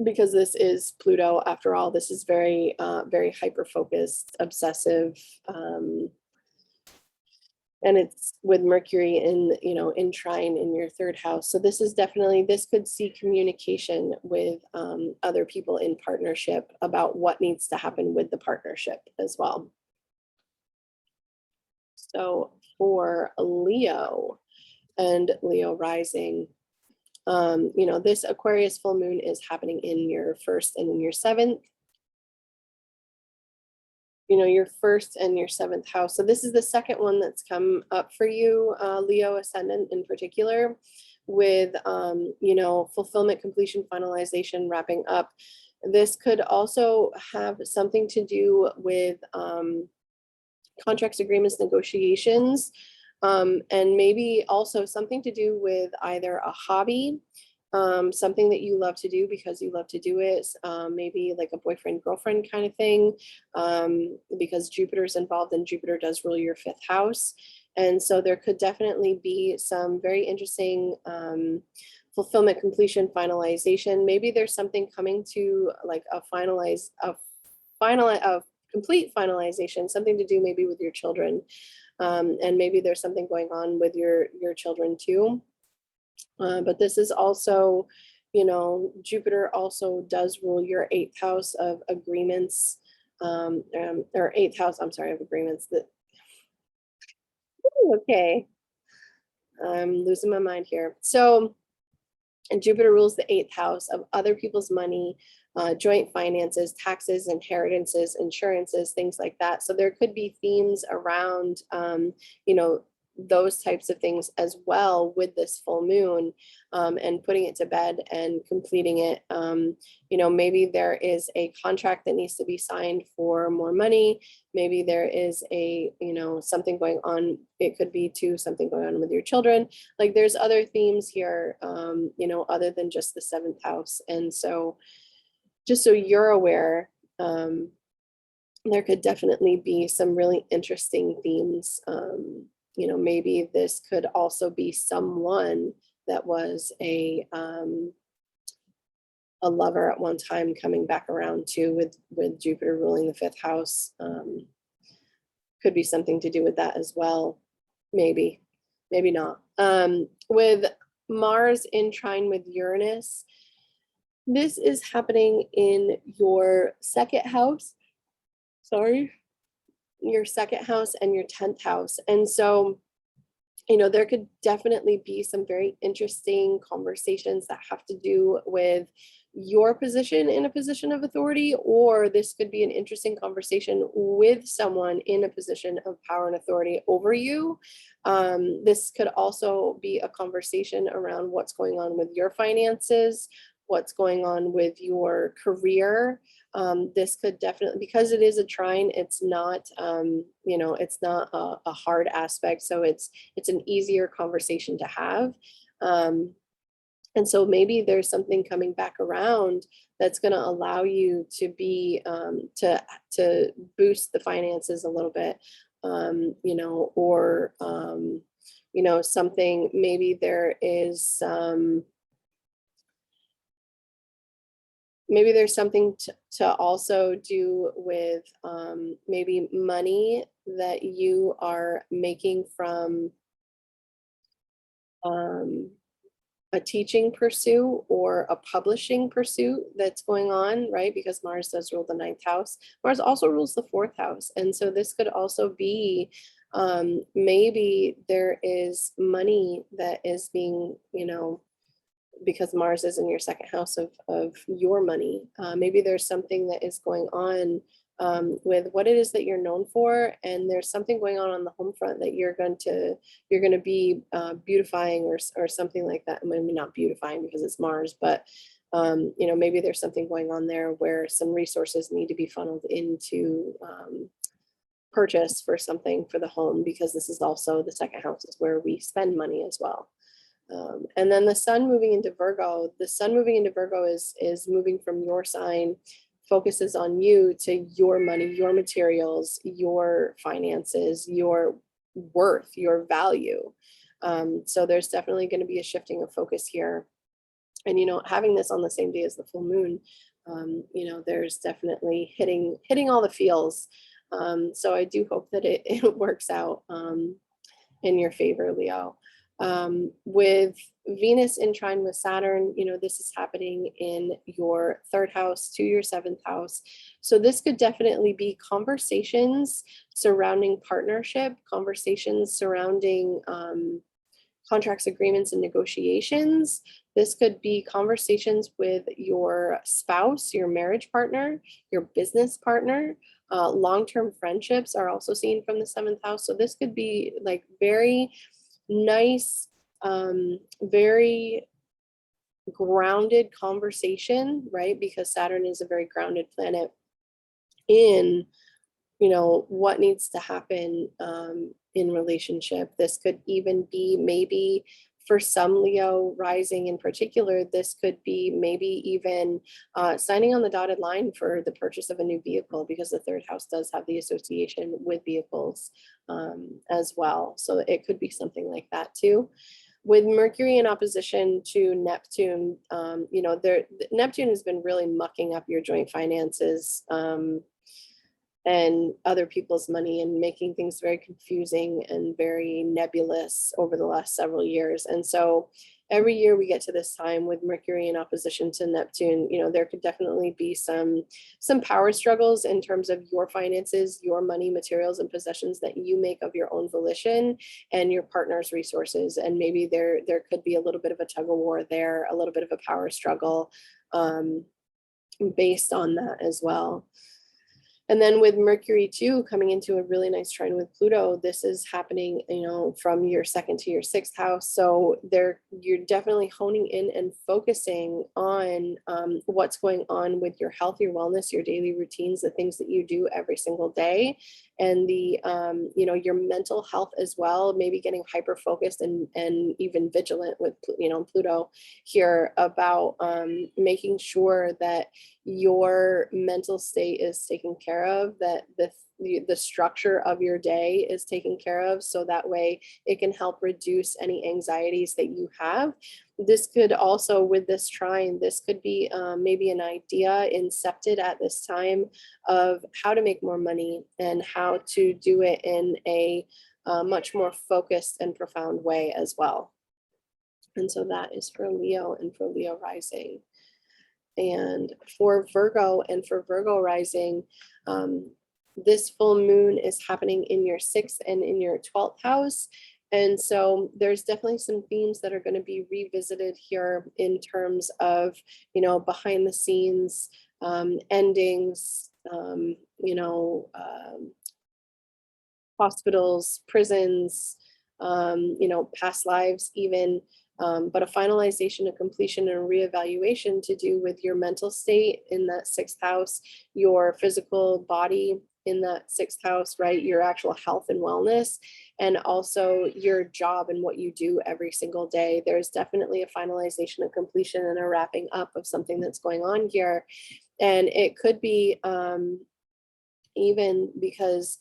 Because this is Pluto, after all, this is very, very hyper-focused, obsessive, And it's with Mercury in, in trine in your third house. So this is definitely, this could see communication with other people in partnership about what needs to happen with the partnership as well. So for Leo and Leo rising, this Aquarius full moon is happening in your first and in your seventh. Your first and your seventh house. So this is the second one that's come up for you, Leo ascendant in particular, with, fulfillment, completion, finalization, wrapping up. This could also have something to do with contracts, agreements, negotiations, and maybe also something to do with either a hobby, something that you love to do because you love to do it, maybe like a boyfriend girlfriend kind of thing, because Jupiter's involved and Jupiter does rule your fifth house. And so there could definitely be some very interesting fulfillment, completion, finalization. Maybe there's something coming to like a complete finalization, something to do maybe with your children. And maybe there's something going on with your children too. But this is also, Jupiter also does rule your eighth house of agreements, or eighth house, I'm sorry, of agreements. Okay, I'm losing my mind here. So, and Jupiter rules the eighth house of other people's money, joint finances, taxes, inheritances, insurances, things like that. So there could be themes around, those types of things as well with this full moon, and putting it to bed and completing it. Maybe there is a contract that needs to be signed for more money. Maybe there is a, something going on. It could be too something going on with your children. Like there's other themes here, other than just the seventh house. And so just so you're aware, there could definitely be some really interesting themes. Maybe this could also be someone that was a lover at one time coming back around too, with Jupiter ruling the fifth house. Could be something to do with that as well. Maybe not. With Mars in trine with Uranus, this is happening in your second house. Your second house and your 10th house. And so, there could definitely be some very interesting conversations that have to do with your position in a position of authority, or this could be an interesting conversation with someone in a position of power and authority over you. This could also be a conversation around what's going on with your finances, what's going on with your career. This could definitely, because it is a trine, it's not, it's not a hard aspect. So it's an easier conversation to have. And so maybe there's something coming back around that's going to allow you to be, to boost the finances a little bit, or, something, maybe there is maybe there's something to also do with maybe money that you are making from a teaching pursuit or a publishing pursuit that's going on, right? Because Mars does rule the ninth house. Mars also rules the fourth house. And so this could also be, maybe there is money that is being, because Mars is in your second house of your money. Maybe there's something that is going on with what it is that you're known for, and there's something going on the home front that you're going to be beautifying or something like that. Maybe not beautifying because it's Mars, but maybe there's something going on there where some resources need to be funneled into purchase for something for the home, because this is also the second house is where we spend money as well. And then the sun moving into Virgo, is moving from your sign, focuses on you, to your money, your materials, your finances, your worth, your value. So there's definitely going to be a shifting of focus here. And, having this on the same day as the full moon, there's definitely hitting all the feels. So I do hope that it works out. in your favor, Leo. With Venus in trine with Saturn, you know, this is happening in your 3rd house to your 7th house. So this could definitely be conversations surrounding partnership, conversations surrounding contracts, agreements, and negotiations. This could be conversations with your spouse, your marriage partner, your business partner. Long-term friendships are also seen from the 7th house. So this could be like very nice, very grounded conversation, right? Because Saturn is a very grounded planet in, you know, what needs to happen in relationship. This could even be maybe for some Leo rising in particular, this could be maybe even signing on the dotted line for the purchase of a new vehicle, because the 3rd house does have the association with vehicles as well. So it could be something like that too. With Mercury in opposition to Neptune, you know, Neptune has been really mucking up your joint finances and other people's money, and making things very confusing and very nebulous over the last several years. And so every year we get to this time with Mercury in opposition to Neptune, you know, there could definitely be some power struggles in terms of your finances, your money, materials, and possessions that you make of your own volition, and your partner's resources. And maybe there could be a little bit of a tug of war there, a little bit of a power struggle based on that as well. And then with Mercury too, coming into a really nice trine with Pluto, this is happening, you know, from your 2nd to your 6th house. So you're definitely honing in and focusing on what's going on with your health, your wellness, your daily routines, the things that you do every single day, and the, you know, your mental health as well, maybe getting hyper focused and even vigilant with, you know, Pluto here about making sure that your mental state is taken care of, that the structure of your day is taken care of, so that way it can help reduce any anxieties that you have. This could also, with this trine, this could be maybe an idea incepted at this time of how to make more money and how to do it in a much more focused and profound way as well. And so that is for Leo and for Leo rising. And for Virgo and for Virgo rising, this full moon is happening in your 6th and in your 12th house. And so there's definitely some themes that are going to be revisited here in terms of, you know, behind the scenes endings, you know, hospitals, prisons, you know, past lives even. But a finalization, a completion, and a reevaluation to do with your mental state in that 6th house, your physical body in that 6th house, right? Your actual health and wellness, and also your job and what you do every single day. There's definitely a finalization, a completion, and a wrapping up of something that's going on here. And it could be even because,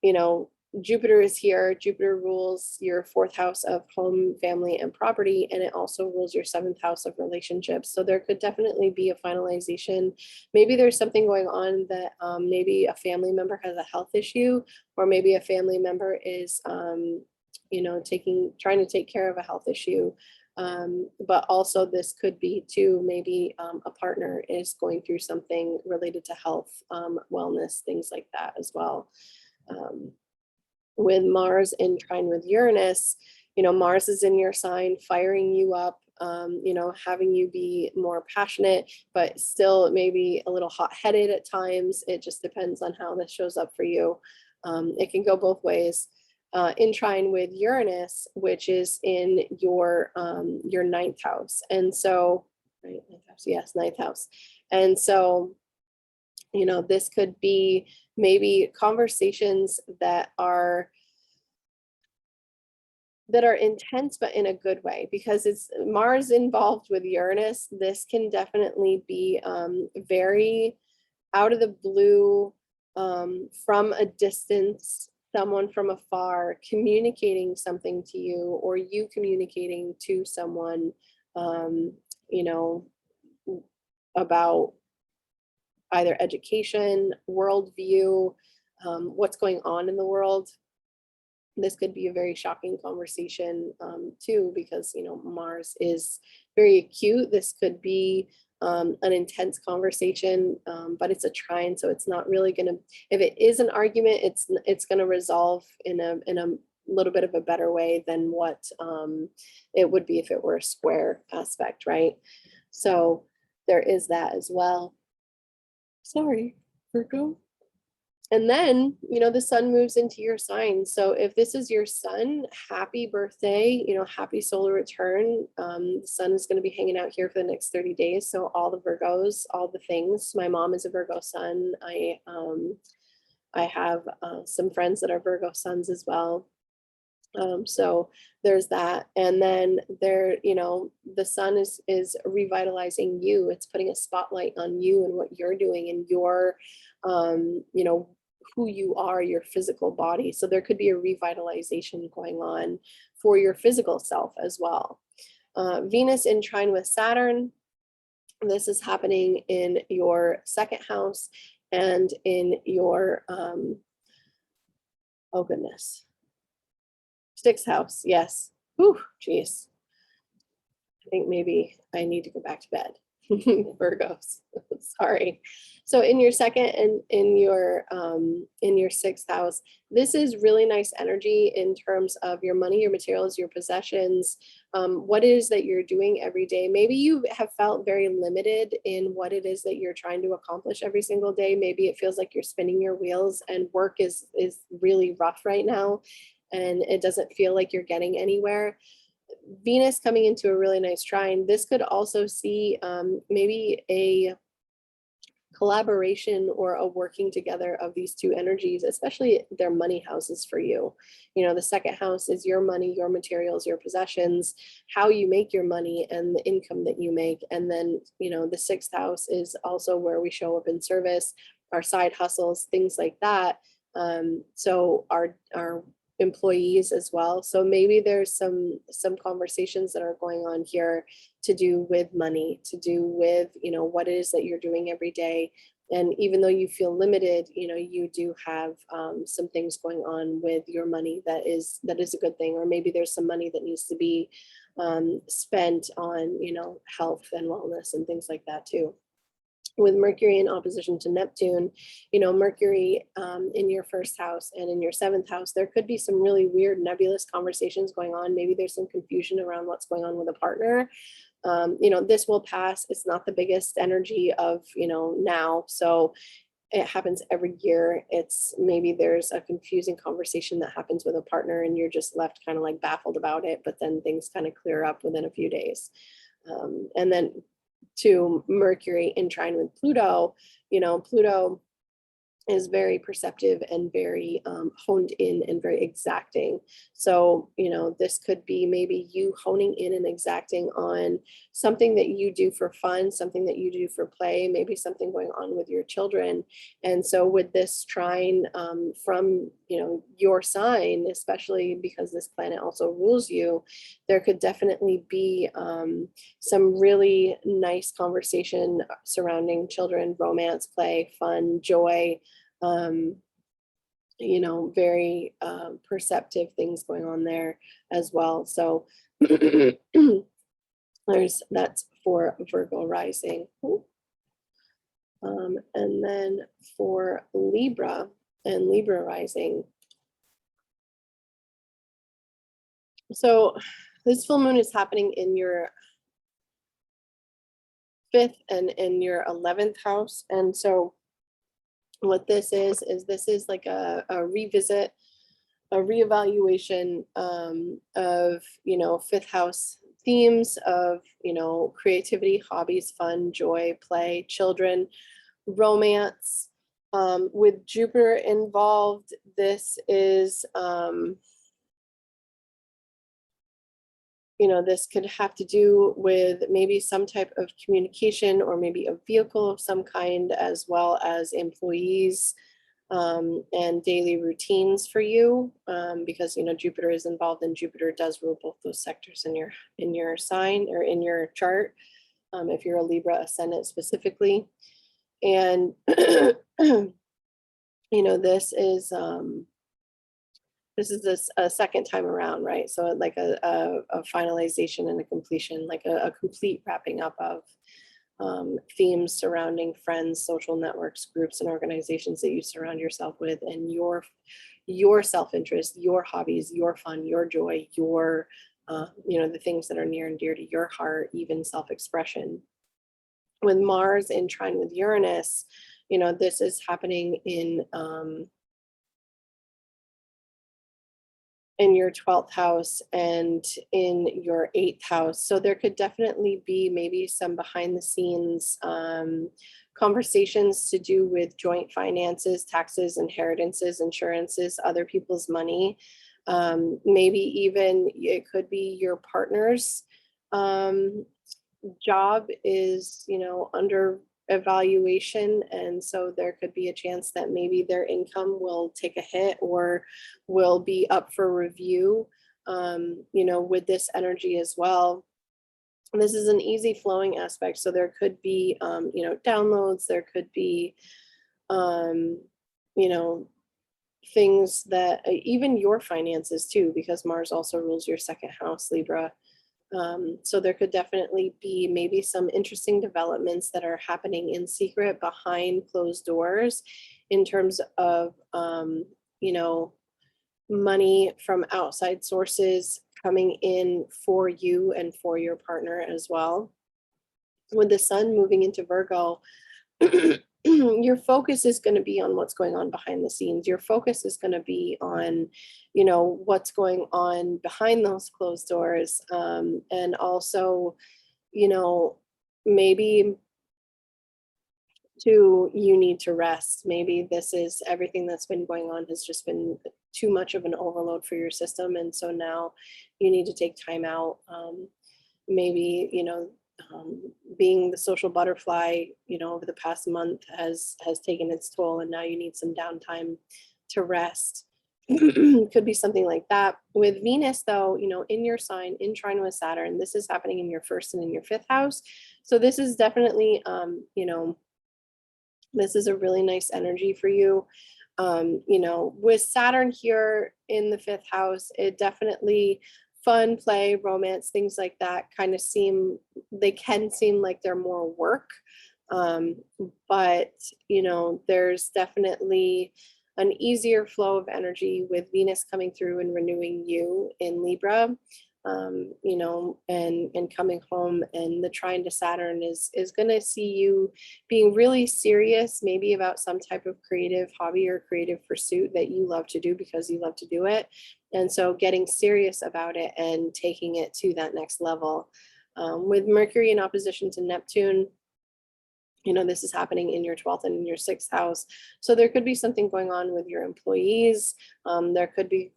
you know, Jupiter is here. Jupiter rules your 4th house of home, family, and property, and it also rules your 7th house of relationships. So there could definitely be a finalization. Maybe there's something going on that maybe a family member has a health issue, or maybe a family member is, you know, trying to take care of a health issue. But also this could be too, maybe a partner is going through something related to health, wellness, things like that as well. With Mars in trine with Uranus, you know, Mars is in your sign, firing you up, you know, having you be more passionate, but still maybe a little hot-headed at times. It just depends on how this shows up for you. It can go both ways. In trine with Uranus, which is in your 9th house. And so, right, 9th house, yes, 9th house. And so, you know, this could be maybe conversations that are intense, but in a good way, because it's Mars involved with Uranus. This can definitely be very out of the blue, from a distance, someone from afar communicating something to you, or you communicating to someone, you know, about either education, worldview, what's going on in the world. This could be a very shocking conversation too, because, you know, Mars is very acute. This could be an intense conversation, but it's a trine, so it's not really going to, if it is an argument, it's going to resolve in a little bit of a better way than what it would be if it were a square aspect, right? So there is that as well. Sorry, Virgo. And then, you know, the sun moves into your sign. So if this is your sun, happy birthday, you know, happy solar return. The sun is going to be hanging out here for the next 30 days. So all the Virgos, all the things. My mom is a Virgo sun. I have some friends that are Virgo suns as well. So there's that. And then there, you know, the sun is revitalizing you. It's putting a spotlight on you and what you're doing and your, you know, who you are, your physical body. So there could be a revitalization going on for your physical self as well. Venus in trine with Saturn. This is happening in your second house and in your, oh goodness, sixth house. Yes. Whew, geez. I think maybe I need to go back to bed. Virgos. Sorry. So in your second and in your sixth house, this is really nice energy in terms of your money, your materials, your possessions, what it is that you're doing every day. Maybe you have felt very limited in what it is that you're trying to accomplish every single day. Maybe it feels like you're spinning your wheels and work is really rough right now and it doesn't feel like you're getting anywhere. Venus coming into a really nice trine. This could also see maybe a collaboration or a working together of these two energies, especially their money houses for you. You know, the second house is your money, your materials, your possessions, how you make your money and the income that you make. And then, you know, the sixth house is also where we show up in service, our side hustles, things like that. So our employees as well. So maybe there's some conversations that are going on here to do with money, to do with, you know, what it is that you're doing every day. And even though you feel limited, you know, you do have some things going on with your money that is a good thing. Or maybe there's some money that needs to be spent on, you know, health and wellness and things like that too. With Mercury in opposition to Neptune, you know, Mercury in your first house and in your seventh house, there could be some really weird nebulous conversations going on. Maybe there's some confusion around what's going on with a partner. You know, this will pass. It's not the biggest energy of, you know, now. So it happens every year. It's maybe there's a confusing conversation that happens with a partner and you're just left kind of like baffled about it, but then things kind of clear up within a few days. And then to Mercury in trine with Pluto, you know, Pluto is very perceptive and very honed in and very exacting. So, you know, this could be maybe you honing in and exacting on something that you do for fun, something that you do for play, maybe something going on with your children. And so with this trine from, you know, your sign, especially because this planet also rules you, there could definitely be some really nice conversation surrounding children, romance, play, fun, joy, you know, very perceptive things going on there as well. So that's for Virgo rising. And then for Libra and Libra rising. So this full moon is happening in your fifth and in your 11th house. And so what this is this is like a revisit, a reevaluation of, you know, fifth house themes of, you know, creativity, hobbies, fun, joy, play, children, romance. With Jupiter involved, this is, you know, this could have to do with maybe some type of communication or maybe a vehicle of some kind, as well as employees and daily routines for you, because, you know, Jupiter is involved and Jupiter does rule both those sectors in your sign or in your chart, if you're a Libra ascendant specifically. And, you know, this is, this is a second time around, right? So like a finalization and a completion, like a complete wrapping up of themes surrounding friends, social networks, groups, and organizations that you surround yourself with, and your self-interest, your hobbies, your fun, your joy, your the things that are near and dear to your heart, even self-expression. With Mars in trine with Uranus, this is happening in your 12th house and in your 8th house. So there could definitely be maybe some behind the scenes conversations to do with joint finances, taxes, inheritances, insurances, other people's money. Maybe even it could be your partner's job is, under evaluation, and so there could be a chance that maybe their income will take a hit or will be up for review, with this energy as well. And this is an easy flowing aspect, so there could be downloads, there could be things that even your finances too, because Mars also rules your second house, Libra. So there could definitely be maybe some interesting developments that are happening in secret behind closed doors in terms of, money from outside sources coming in for you and for your partner as well. With the sun moving into Virgo, your focus is going to be on what's going on behind the scenes. Your focus is going to be on, what's going on behind those closed doors. And also, maybe you need to rest. Maybe this is everything that's been going on has just been too much of an overload for your system. And so now you need to take time out. Maybe, being the social butterfly, over the past month has taken its toll, and now you need some downtime to rest. Could be something like that. With Venus, though, in your sign, in trine with Saturn, this is happening in your first and in your fifth house. So this is definitely, this is a really nice energy for you. With Saturn here in the fifth house, it definitely fun, play, romance, things like that kind of can seem like they're more work. But, there's definitely an easier flow of energy with Venus coming through and renewing you in Libra, and coming home, and the trine to Saturn is going to see you being really serious, maybe about some type of creative hobby or creative pursuit that you love to do because you love to do it. And so getting serious about it and taking it to that next level. With Mercury in opposition to Neptune, this is happening in your 12th and in your 6th house. So there could be something going on with your employees. There could be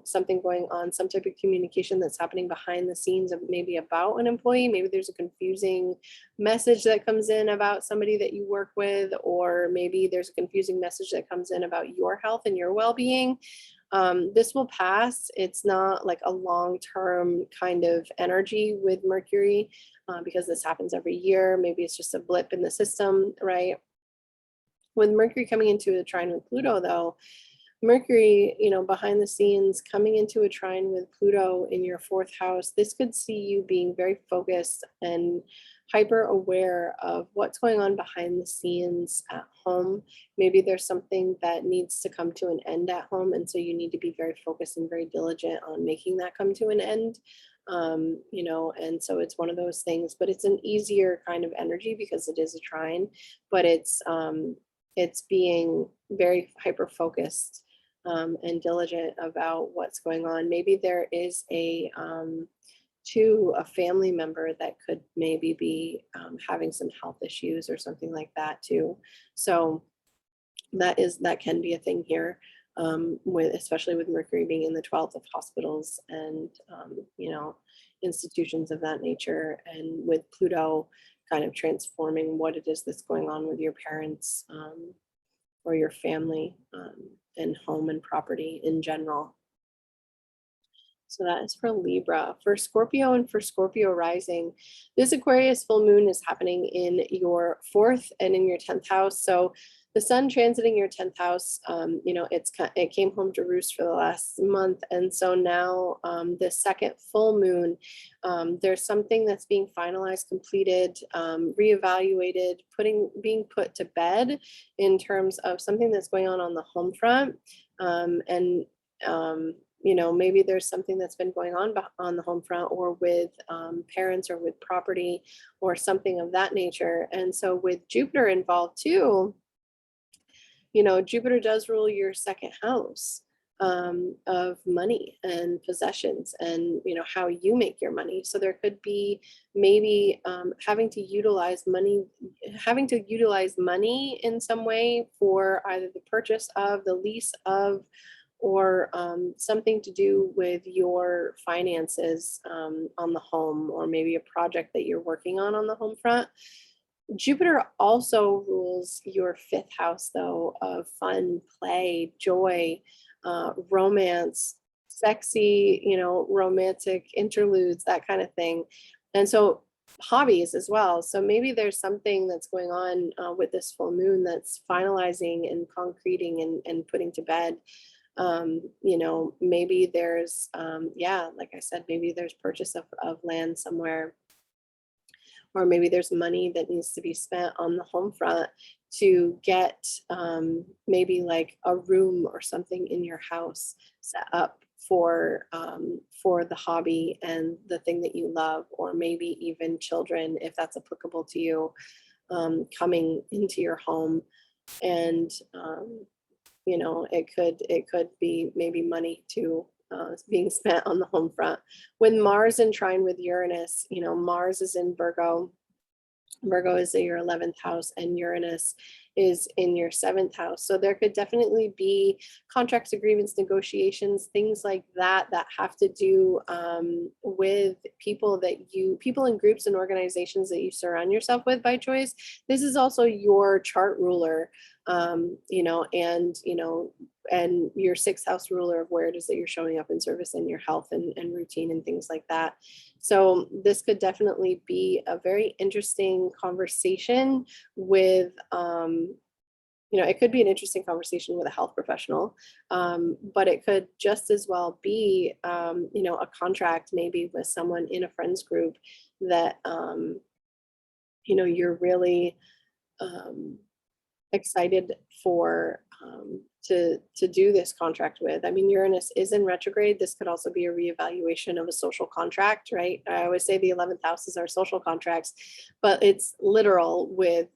something going on, some type of communication that's happening behind the scenes of maybe about an employee. Maybe there's a confusing message that comes in about somebody that you work with, or maybe there's a confusing message that comes in about your health and your well-being. This will pass. It's not like a long-term kind of energy with Mercury, because this happens every year. Maybe it's just a blip in the system, right? With Mercury coming into a trine with Pluto, though, Mercury, behind the scenes, coming into a trine with Pluto in your 4th house, this could see you being very focused and hyper aware of what's going on behind the scenes at home. Maybe there's something that needs to come to an end at home, and so you need to be very focused and very diligent on making that come to an end. And so it's one of those things, but it's an easier kind of energy because it is a trine, but it's being very hyper focused and diligent about what's going on. Maybe there is a family member that could maybe be having some health issues or something like that too. So that can be a thing here, especially with Mercury being in the 12th of hospitals and institutions of that nature, and with Pluto kind of transforming what it is that's going on with your parents or your family, and home and property in general. So that is for Libra. For Scorpio and for Scorpio rising, this Aquarius full moon is happening in your 4th and in your 10th house. So the sun transiting your 10th house, you know, it came home to roost for the last month. And so now the second full moon, there's something that's being finalized, completed, reevaluated, being put to bed in terms of something that's going on the home front. And you know, maybe there's something that's been going on the home front, or with parents, or with property, or something of that nature. And so with Jupiter involved too, you know, Jupiter does rule your second house of money and possessions, and, you know, how you make your money. So there could be maybe having to utilize money in some way for either the purchase of, the lease of, or something to do with your finances on the home, or maybe a project that you're working on the home front. Jupiter also rules your 5th house, though, of fun, play, joy, romance, sexy, you know, romantic interludes, that kind of thing. And so hobbies as well. So maybe there's something that's going on with this full moon that's finalizing and concreting and putting to bed. You know, maybe there's, yeah, like I said, maybe there's purchase of land somewhere, or maybe there's money that needs to be spent on the home front to get maybe like a room or something in your house set up for the hobby and the thing that you love, or maybe even children, if that's applicable to you, coming into your home. And you know, it could be maybe money to being spent on the home front. With Mars in trine with Uranus, you know, Mars is in Virgo. Virgo is in your 11th house, and Uranus is in your 7th house. So there could definitely be contracts, agreements, negotiations, things like that have to do with people in groups and organizations that you surround yourself with by choice. This is also your chart ruler, you know, and your 6th house ruler of where it is that you're showing up in service, and your health and routine and things like that. So this could definitely be a very interesting conversation with, you know, it could be an interesting conversation with a health professional, but it could just as well be, you know, a contract maybe with someone in a friends group that, you know, you're really excited for to do this contract with. I mean, Uranus is in retrograde. This could also be a reevaluation of a social contract, right? I always say the 11th house is our social contracts, but it's literal with,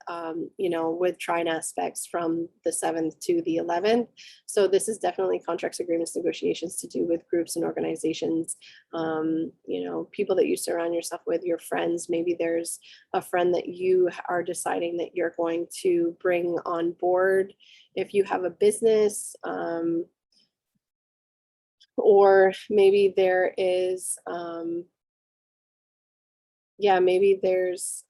you know, with trine aspects from the 7th to the 11th. So this is definitely contracts, agreements, negotiations to do with groups and organizations, you know, people that you surround yourself with, your friends. Maybe there's a friend that you are deciding that you're going to bring on board if you have a business, or maybe there is, yeah, maybe there's,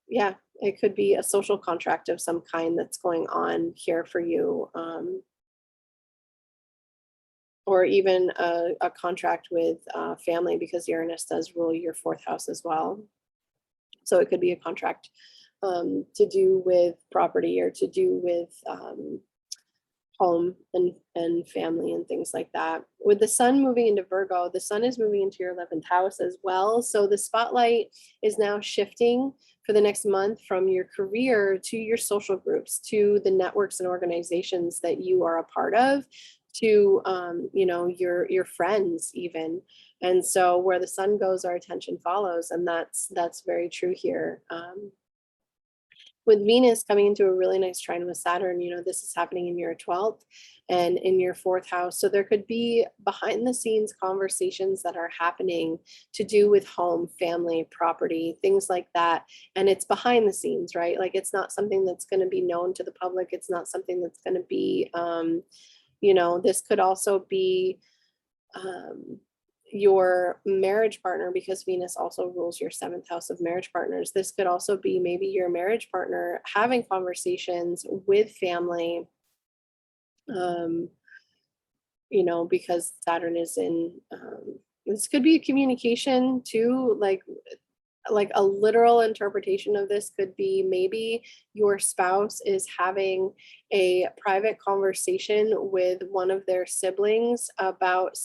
yeah, it could be a social contract of some kind that's going on here for you, or even a contract with family, because Uranus does rule your 4th house as well. So it could be a contract to do with property, or to do with home and family and things like that. With the sun moving into Virgo, the sun is moving into your 11th house as well. So the spotlight is now shifting for the next month from your career to your social groups, to the networks and organizations that you are a part of, to you know, your friends even. And so where the sun goes, our attention follows, and that's very true here. With Venus coming into a really nice trine with Saturn, you know, this is happening in your 12th and in your 4th house. So there could be behind the scenes conversations that are happening to do with home, family, property, things like that. And it's behind the scenes, right? Like, it's not something that's going to be known to the public. It's not something that's going to be, you know, this could also be, your marriage partner, because Venus also rules your 7th house of marriage partners. This could also be maybe your marriage partner having conversations with family, you know, because Saturn is in, this could be a communication too, like like a literal interpretation of this could be maybe your spouse is having a private conversation with one of their siblings about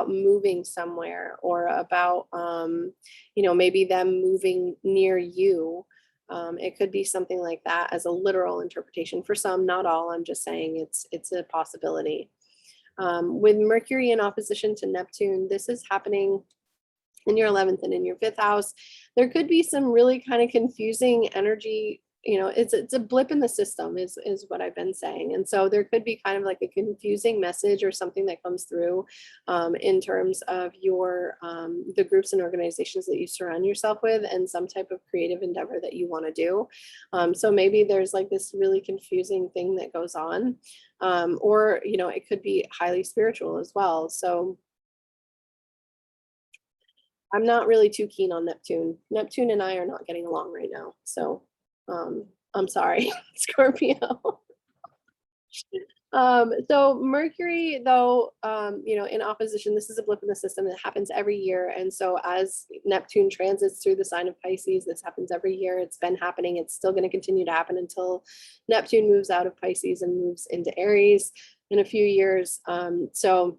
moving somewhere, or about maybe them moving near you. It could be something like that as a literal interpretation. For some, not all. I'm just saying it's a possibility. With Mercury in opposition to Neptune, this is happening in your 11th and in your 5th house. There could be some really kind of confusing energy. It's a blip in the system is what I've been saying. And so there could be kind of like a confusing message or something that comes through in terms of your the groups and organizations that you surround yourself with, and some type of creative endeavor that you want to do. So maybe there's like this really confusing thing that goes on, or it could be highly spiritual as well. So I'm not really too keen on Neptune. Neptune and I are not getting along right now. So I'm sorry, Scorpio. So Mercury, though, in opposition, this is a blip in the system that happens every year. And so as Neptune transits through the sign of Pisces, this happens every year. It's been happening. It's still going to continue to happen until Neptune moves out of Pisces and moves into Aries in a few years. So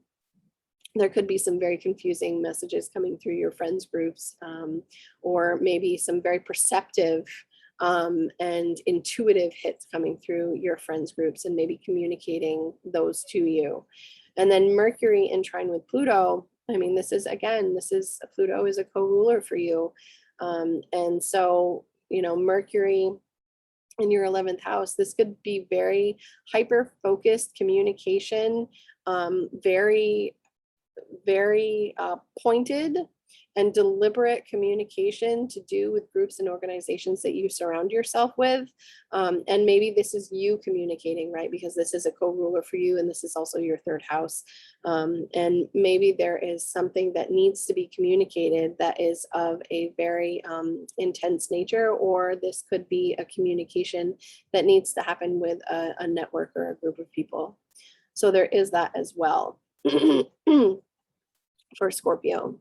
there could be some very confusing messages coming through your friends groups, or maybe some very perceptive and intuitive hits coming through your friends groups, and maybe communicating those to you. And then Mercury in trine with Pluto, I mean, Pluto is a co-ruler for you. And so, Mercury in your 11th house, this could be very hyper-focused communication, very pointed and deliberate communication to do with groups and organizations that you surround yourself with. And maybe this is you communicating, right? Because this is a co-ruler for you, and this is also your 3rd house. And maybe there is something that needs to be communicated that is of a very intense nature, or this could be a communication that needs to happen with a network or a group of people. So there is that as well. For Scorpio.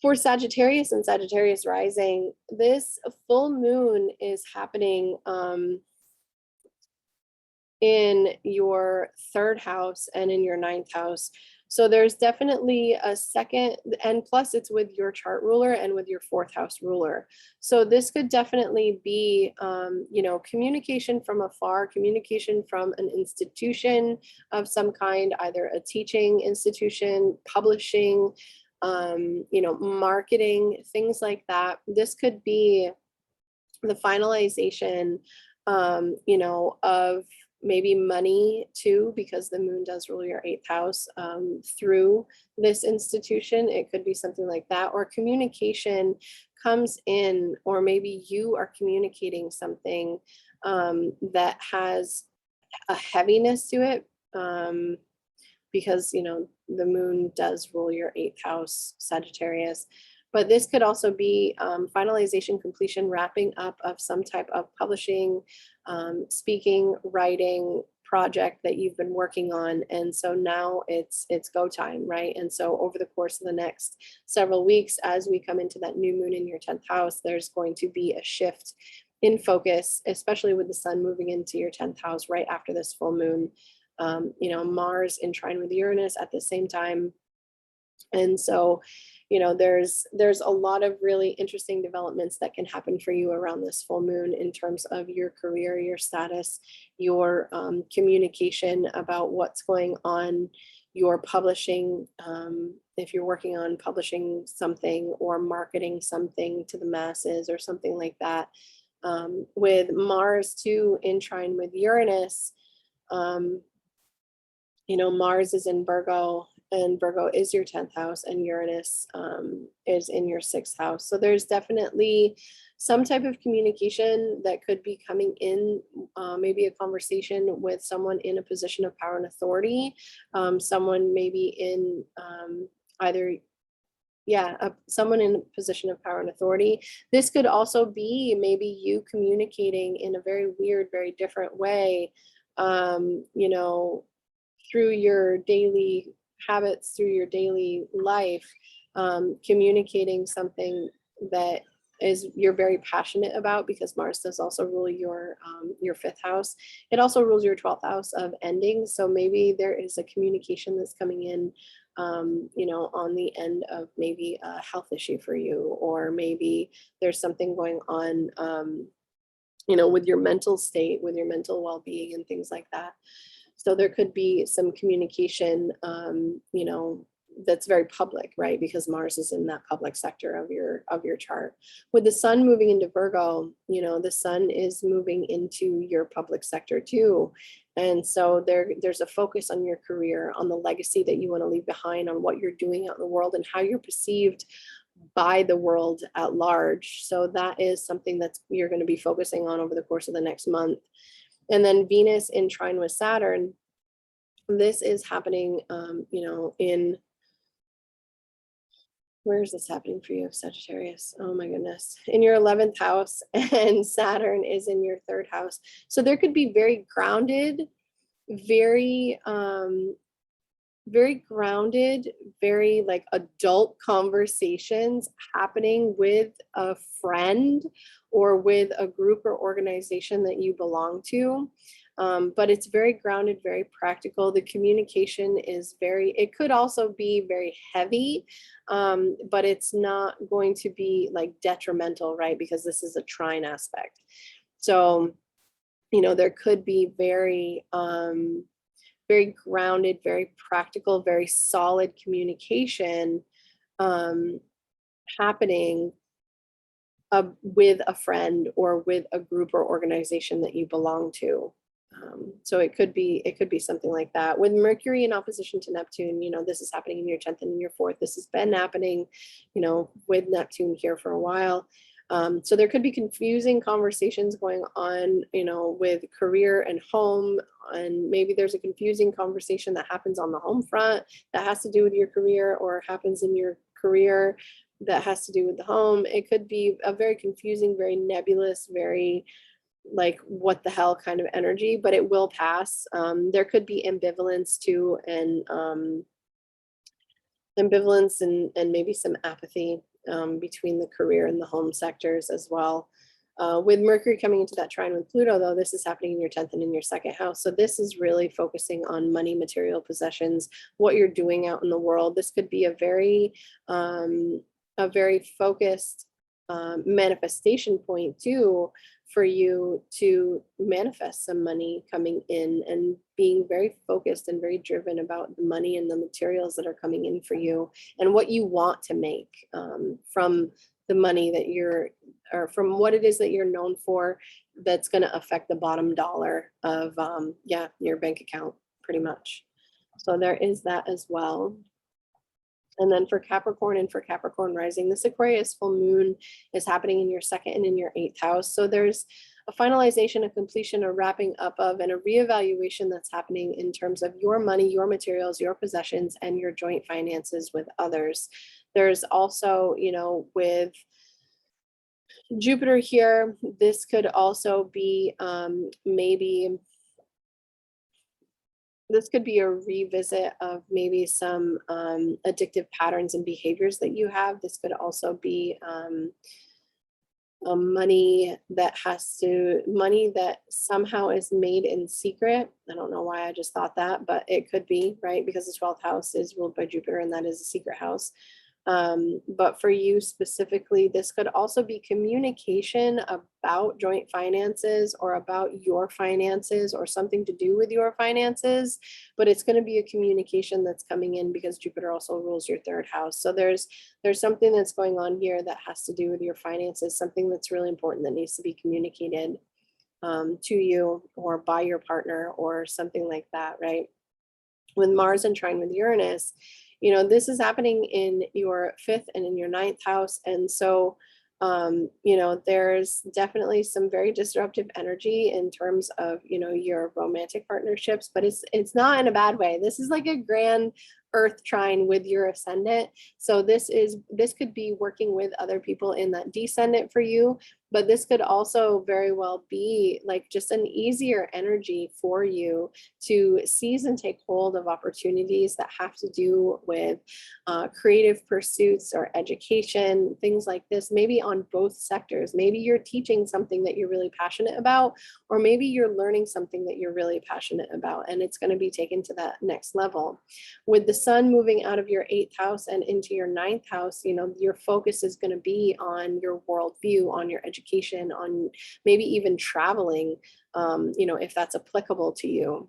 For Sagittarius and Sagittarius rising, this full moon is happening in your 3rd house and in your 9th house. So there's definitely a second, and plus it's with your chart ruler and with your 4th house ruler. So this could definitely be, communication from afar, communication from an institution of some kind, either a teaching institution, publishing, marketing, things like that. This could be the finalization, of maybe money too, because the moon does rule your 8th house, through this institution. It could be something like that, or communication comes in, or maybe you are communicating something that has a heaviness to it, because the moon does rule your 8th house, Sagittarius. But this could also be finalization, completion, wrapping up of some type of publishing, speaking, writing project that you've been working on. And so now it's go time, right? And so over the course of the next several weeks, as we come into that new moon in your 10th house, there's going to be a shift in focus, especially with the sun moving into your 10th house right after this full moon. Mars in trine with Uranus at the same time. And so, there's a lot of really interesting developments that can happen for you around this full moon in terms of your career, your status, your communication about what's going on, your publishing, if you're working on publishing something or marketing something to the masses or something like that. With Mars too in trine with Uranus, Mars is in Virgo, and Virgo is your 10th house, and Uranus is in your 6th house. So there's definitely some type of communication that could be coming in, maybe a conversation with someone in a position of power and authority, someone maybe in someone in a position of power and authority. This could also be maybe you communicating in a very weird, very different way, through your daily habits, through your daily life, communicating something that you're very passionate about, because Mars does also rule your 5th house. It also rules your 12th house of ending. So maybe there is a communication that's coming in, on the end of maybe a health issue for you, or maybe there's something going on, with your mental state, with your mental well-being and things like that. So there could be some communication, that's very public, right? Because Mars is in that public sector of your chart. With the sun moving into Virgo, the sun is moving into your public sector too. And so there's a focus on your career, on the legacy that you want to leave behind, on what you're doing out in the world and how you're perceived by the world at large. So that is something that you're going to be focusing on over the course of the next month. And then Venus in trine with Saturn, this is happening, where is this happening for you, Sagittarius? Oh my goodness. In your 11th house, and Saturn is in your 3rd house. So there could be very grounded, very grounded, very like adult conversations happening with a friend or with a group or organization that you belong to. But it's very grounded, very practical. The communication is it could also be very heavy, but it's not going to be like detrimental, right? Because this is a trine aspect. So, there could be very grounded, very practical, very solid communication happening with a friend or with a group or organization that you belong to. So it could be something like that. With Mercury in opposition to Neptune, this is happening in your 10th and in your 4th. This has been happening, with Neptune here for a while. So there could be confusing conversations going on, with career and home, and maybe there's a confusing conversation that happens on the home front that has to do with your career, or happens in your career that has to do with the home. It could be a very confusing, very nebulous, very like what the hell kind of energy, but it will pass. There could be ambivalence too, and maybe some apathy between the career and the home sectors as well. With Mercury coming into that trine with Pluto, though, this is happening in your 10th and in your 2nd house. So this is really focusing on money, material possessions, what you're doing out in the world. This could be a very focused manifestation point too, for you to manifest some money coming in, and being very focused and very driven about the money and the materials that are coming in for you, and what you want to make from the money that or from what it is that you're known for, that's going to affect the bottom dollar of your bank account, pretty much. So there is that as well. And then for Capricorn and for Capricorn rising, this Aquarius full moon is happening in your 2nd and in your 8th house. So there's a finalization, a completion, a wrapping up of, and a reevaluation that's happening in terms of your money, your materials, your possessions, and your joint finances with others. There's also, with Jupiter here, this could also be this could be a revisit of maybe some addictive patterns and behaviors that you have. This could also be money that somehow is made in secret. I don't know why I just thought that, but it could be, right? Because the 12th house is ruled by Jupiter, and that is a secret house. But for you specifically, this could also be communication about joint finances, or about your finances, or something to do with your finances. But it's going to be a communication that's coming in, because Jupiter also rules your 3rd house. So there's something that's going on here that has to do with your finances, something that's really important that needs to be communicated to you, or by your partner, or something like that, right? With Mars and trine with Uranus, this is happening in your 5th and in your 9th house. And so, there's definitely some very disruptive energy in terms of, your romantic partnerships, but it's not in a bad way. This is like a grand Earth trine with your ascendant. So this could be working with other people in that descendant for you, but this could also very well be like just an easier energy for you to seize and take hold of opportunities that have to do with creative pursuits or education, things like this, maybe on both sectors. Maybe you're teaching something that you're really passionate about, or maybe you're learning something that you're really passionate about, and it's going to be taken to that next level. With the sun moving out of your 8th house and into your 9th house, you know, your focus is going to be on your worldview, on your education, on maybe even traveling, you know, if that's applicable to you.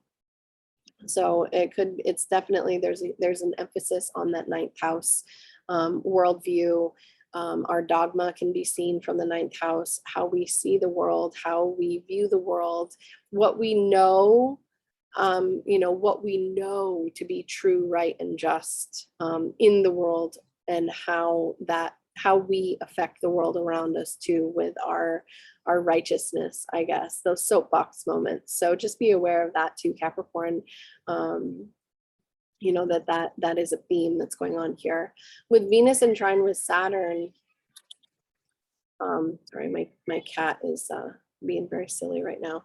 So it's definitely, there's an emphasis on that 9th house worldview. Our dogma can be seen from the 9th house, how we see the world, how we view the world, what we know, you know, what we know to be true, right, and just in the world, and how we affect the world around us too with our righteousness, I guess, those soapbox moments. So just be aware of that too, Capricorn. You know, that is a theme that's going on here. With Venus in trine with Saturn, sorry, my cat is being very silly right now.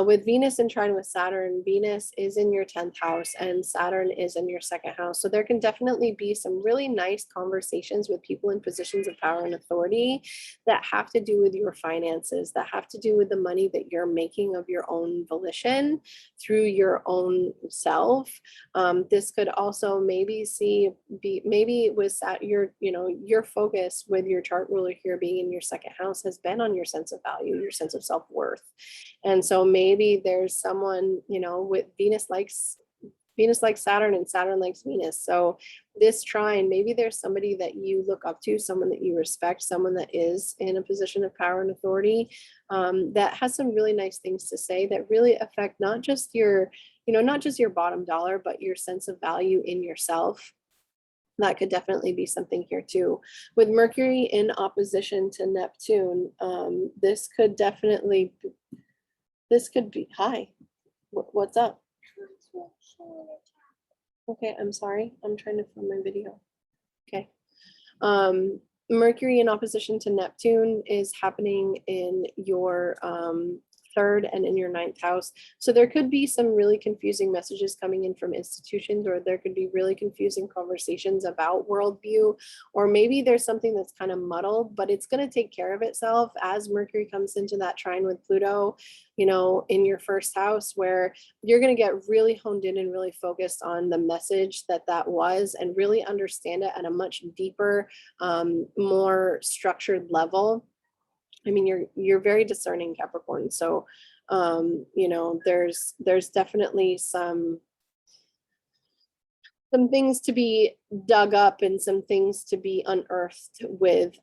With Venus in trine with Saturn, Venus is in your 10th house and Saturn is in your 2nd house. So there can definitely be some really nice conversations with people in positions of power and authority that have to do with your finances, that have to do with the money that you're making of your own volition through your own self. This could also maybe with your focus with your chart ruler here being in your 2nd house has been on your sense of value, your sense of self-worth. And so maybe there's someone, you know, with Venus likes Saturn and Saturn likes Venus. So this trine, maybe there's somebody that you look up to, someone that you respect, someone that is in a position of power and authority, that has some really nice things to say that really affect not just your bottom dollar, but your sense of value in yourself. That could definitely be something here too. With Mercury in opposition to Neptune, this could be, hi, what's up? Okay, I'm sorry. I'm trying to film my video. Okay. Mercury in opposition to Neptune is happening in your 3rd and in your 9th house. So there could be some really confusing messages coming in from institutions, or there could be really confusing conversations about worldview, or maybe there's something that's kind of muddled, but it's going to take care of itself as Mercury comes into that trine with Pluto, you know, in your 1st house, where you're going to get really honed in and really focused on the message that was, and really understand it at a much deeper, more structured level. I mean, you're very discerning, Capricorn. So, you know, there's definitely some things to be dug up and some things to be unearthed with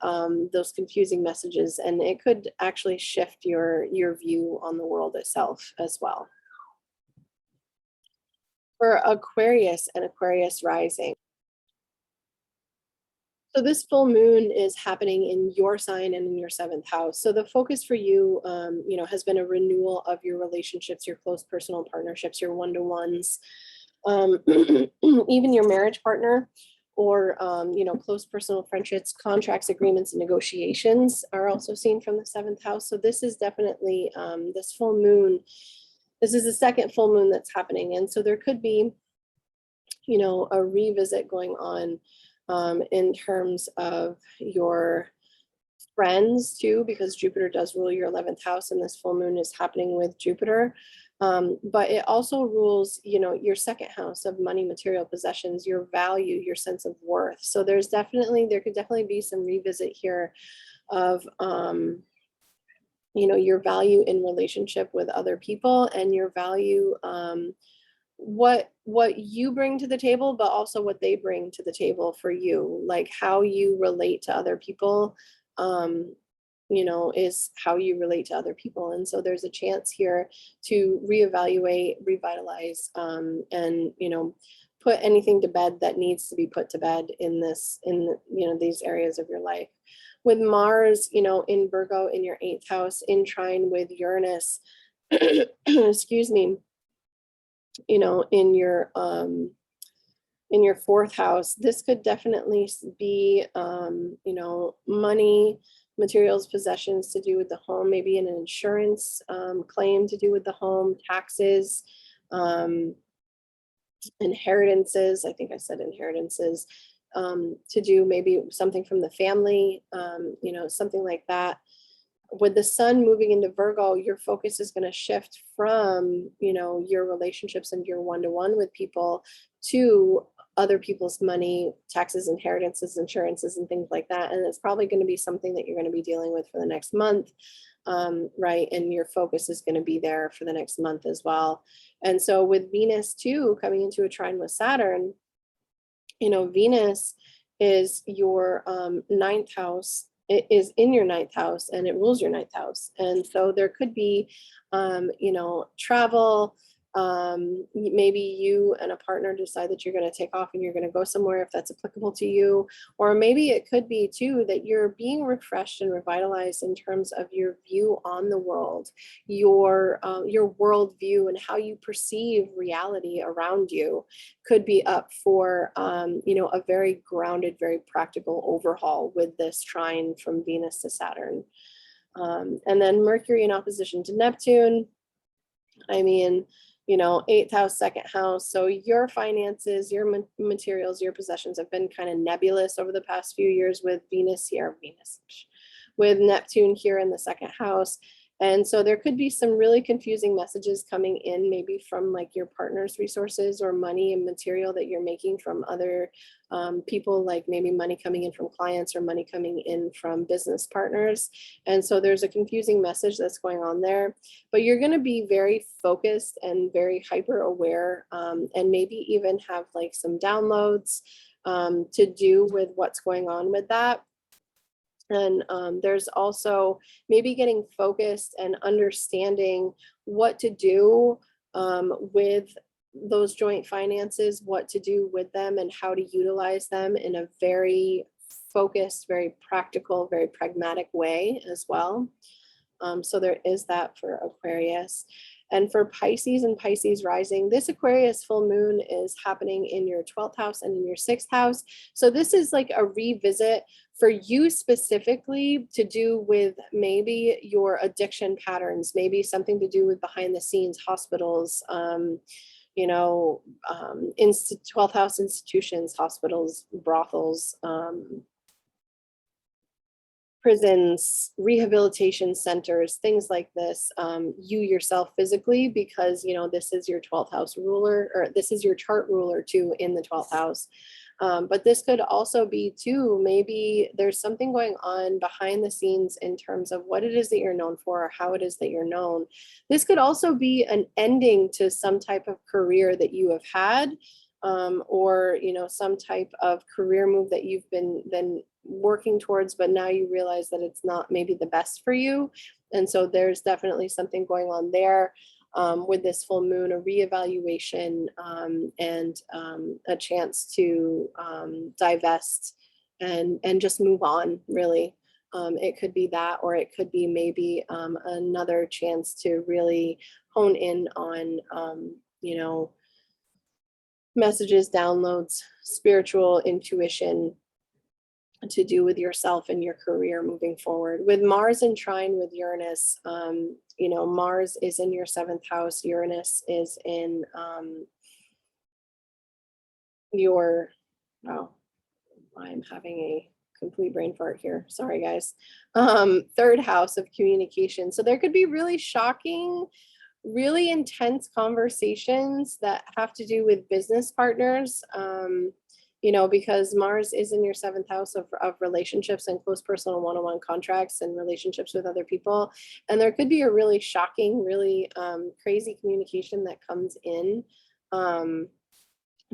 those confusing messages, and it could actually shift your view on the world itself as well. For Aquarius and Aquarius rising, so this full moon is happening in your sign and in your 7th house. So the focus for you, you know, has been a renewal of your relationships, your close personal partnerships, your one-to-ones, even your marriage partner, or, you know, close personal friendships, contracts, agreements, and negotiations are also seen from the 7th house. So this is definitely this full moon. This is the 2nd full moon that's happening. And so there could be, you know, a revisit going on in terms of your friends too, because Jupiter does rule your 11th house, and this full moon is happening with Jupiter. But it also rules, you know, your 2nd house of money, material possessions, your value, your sense of worth. So there could definitely be some revisit here of, you know, your value in relationship with other people, and your value, what you bring to the table, but also what they bring to the table for you, like how you relate to other people, you know, is how you relate to other people. And so there's a chance here to reevaluate, revitalize, and, you know, put anything to bed that needs to be put to bed in you know, these areas of your life. With Mars, you know, in Virgo in your 8th house in trine with Uranus, excuse me, you know, in your in your 4th house, this could definitely be, money, materials, possessions to do with the home, maybe an insurance claim to do with the home, taxes, inheritances. I think I said inheritances, to do maybe something from the family, something like that. With the sun moving into Virgo, your focus is going to shift from, your relationships and your one-to-one with people to other people's money, taxes, inheritances, insurances, and things like that. And it's probably going to be something that you're going to be dealing with for the next month, right? And your focus is going to be there for the next month as well. And so with Venus too, coming into a trine with Saturn, Venus is your 9th house. It is in your 9th house and it rules your 9th house. And so there could be, travel. Maybe you and a partner decide that you're going to take off and you're going to go somewhere if that's applicable to you. Or maybe it could be too that you're being refreshed and revitalized in terms of your view on the world, your world view and how you perceive reality around you could be up for, a very grounded, very practical overhaul with this trine from Venus to Saturn. And then Mercury in opposition to Neptune. I mean, 8th house, 2nd house. So your finances, your materials, your possessions have been kind of nebulous over the past few years with with Neptune here in the 2nd house. And so there could be some really confusing messages coming in, maybe from like your partner's resources or money and material that you're making from other people, like maybe money coming in from clients or money coming in from business partners. And so there's a confusing message that's going on there, but you're going to be very focused and very hyper aware, and maybe even have like some downloads to do with what's going on with that. And there's also maybe getting focused and understanding what to do with those joint finances, what to do with them and how to utilize them in a very focused, very practical, very pragmatic way as well. So there is that for Aquarius. And for Pisces and Pisces rising, this Aquarius full moon is happening in your 12th house and in your 6th house. So this is like a revisit for you specifically to do with maybe your addiction patterns, maybe something to do with behind the scenes hospitals, 12th house institutions, hospitals, brothels, prisons, rehabilitation centers, things like this, you yourself physically, because, this is your 12th house ruler, or this is your chart ruler too in the 12th house. But this could also be too, maybe there's something going on behind the scenes in terms of what it is that you're known for, or how it is that you're known. This could also be an ending to some type of career that you have had, or, some type of career move that you've been working towards, but now you realize that it's not maybe the best for you. And so there's definitely something going on there with this full moon, a reevaluation, and a chance to divest and just move on, really. It could be that, or it could be maybe another chance to really hone in on, messages, downloads, spiritual intuition to do with yourself and your career moving forward. With Mars in trine with Uranus, Mars is in your 7th house. Uranus is in your, I'm having a complete brain fart here. Sorry, guys. 3rd house of communication. So there could be really shocking, really intense conversations that have to do with business partners, because Mars is in your 7th house of relationships and close personal one-on-one contracts and relationships with other people. And there could be a really shocking, really crazy communication that comes in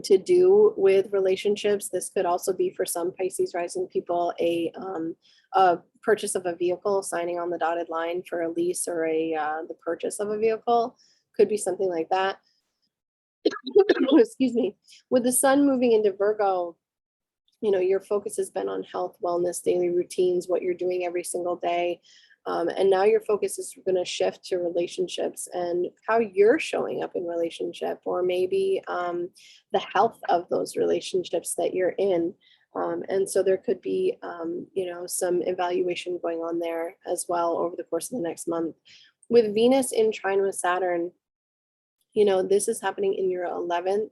to do with relationships. This could also be for some Pisces rising people, a purchase of a vehicle, signing on the dotted line for a lease or the purchase of a vehicle. Could be something like that. Excuse me. With the sun moving into Virgo, your focus has been on health, wellness, daily routines, what you're doing every single day. And now your focus is going to shift to relationships and how you're showing up in relationship, or maybe the health of those relationships that you're in. And so there could be, some evaluation going on there as well over the course of the next month. With Venus in trine with Saturn, this is happening in your 11th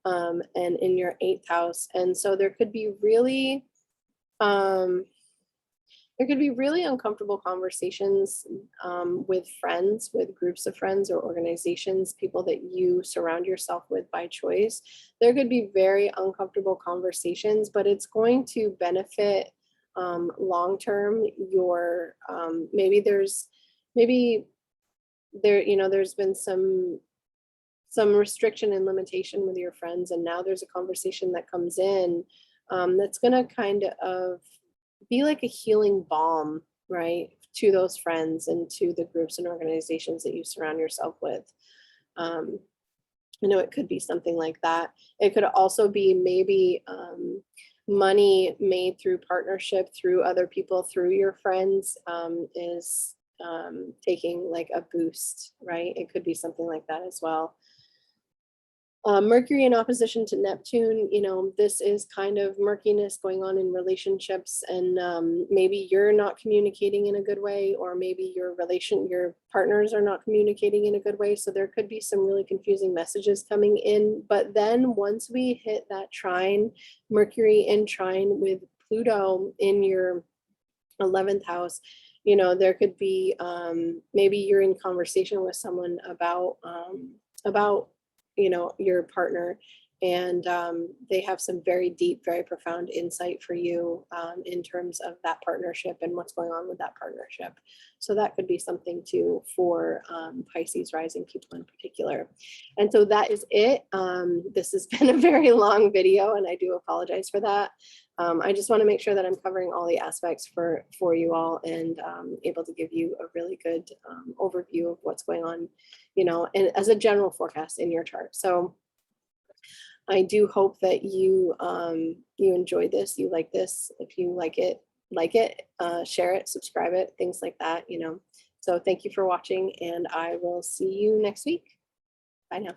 and in your 8th house. And so there could be really, uncomfortable conversations with friends, with groups of friends or organizations, people that you surround yourself with by choice. There could be very uncomfortable conversations, but it's going to benefit long-term your, there's been some restriction and limitation with your friends, and now there's a conversation that comes in that's going to kind of be like a healing balm, right, to those friends and to the groups and organizations that you surround yourself with. It could be something like that. It could also be maybe money made through partnership, through other people, through your friends, is taking like a boost, right? It could be something like that as well. Mercury in opposition to Neptune, this is kind of murkiness going on in relationships, and maybe you're not communicating in a good way, or maybe your partners are not communicating in a good way. So there could be some really confusing messages coming in. But then once we hit that trine, Mercury in trine with Pluto in your 11th house, there could be maybe you're in conversation with someone about your partner, and they have some very deep, very profound insight for you in terms of that partnership and what's going on with that partnership. So that could be something too for Pisces rising people in particular. And so that is it. This has been a very long video, and I do apologize for that. I just want to make sure that I'm covering all the aspects for you all, and able to give you a really good overview of what's going on, and as a general forecast in your chart. So I do hope that you enjoyed this, you like this. If you like it, share it, subscribe it, things like that, So thank you for watching, and I will see you next week. Bye now.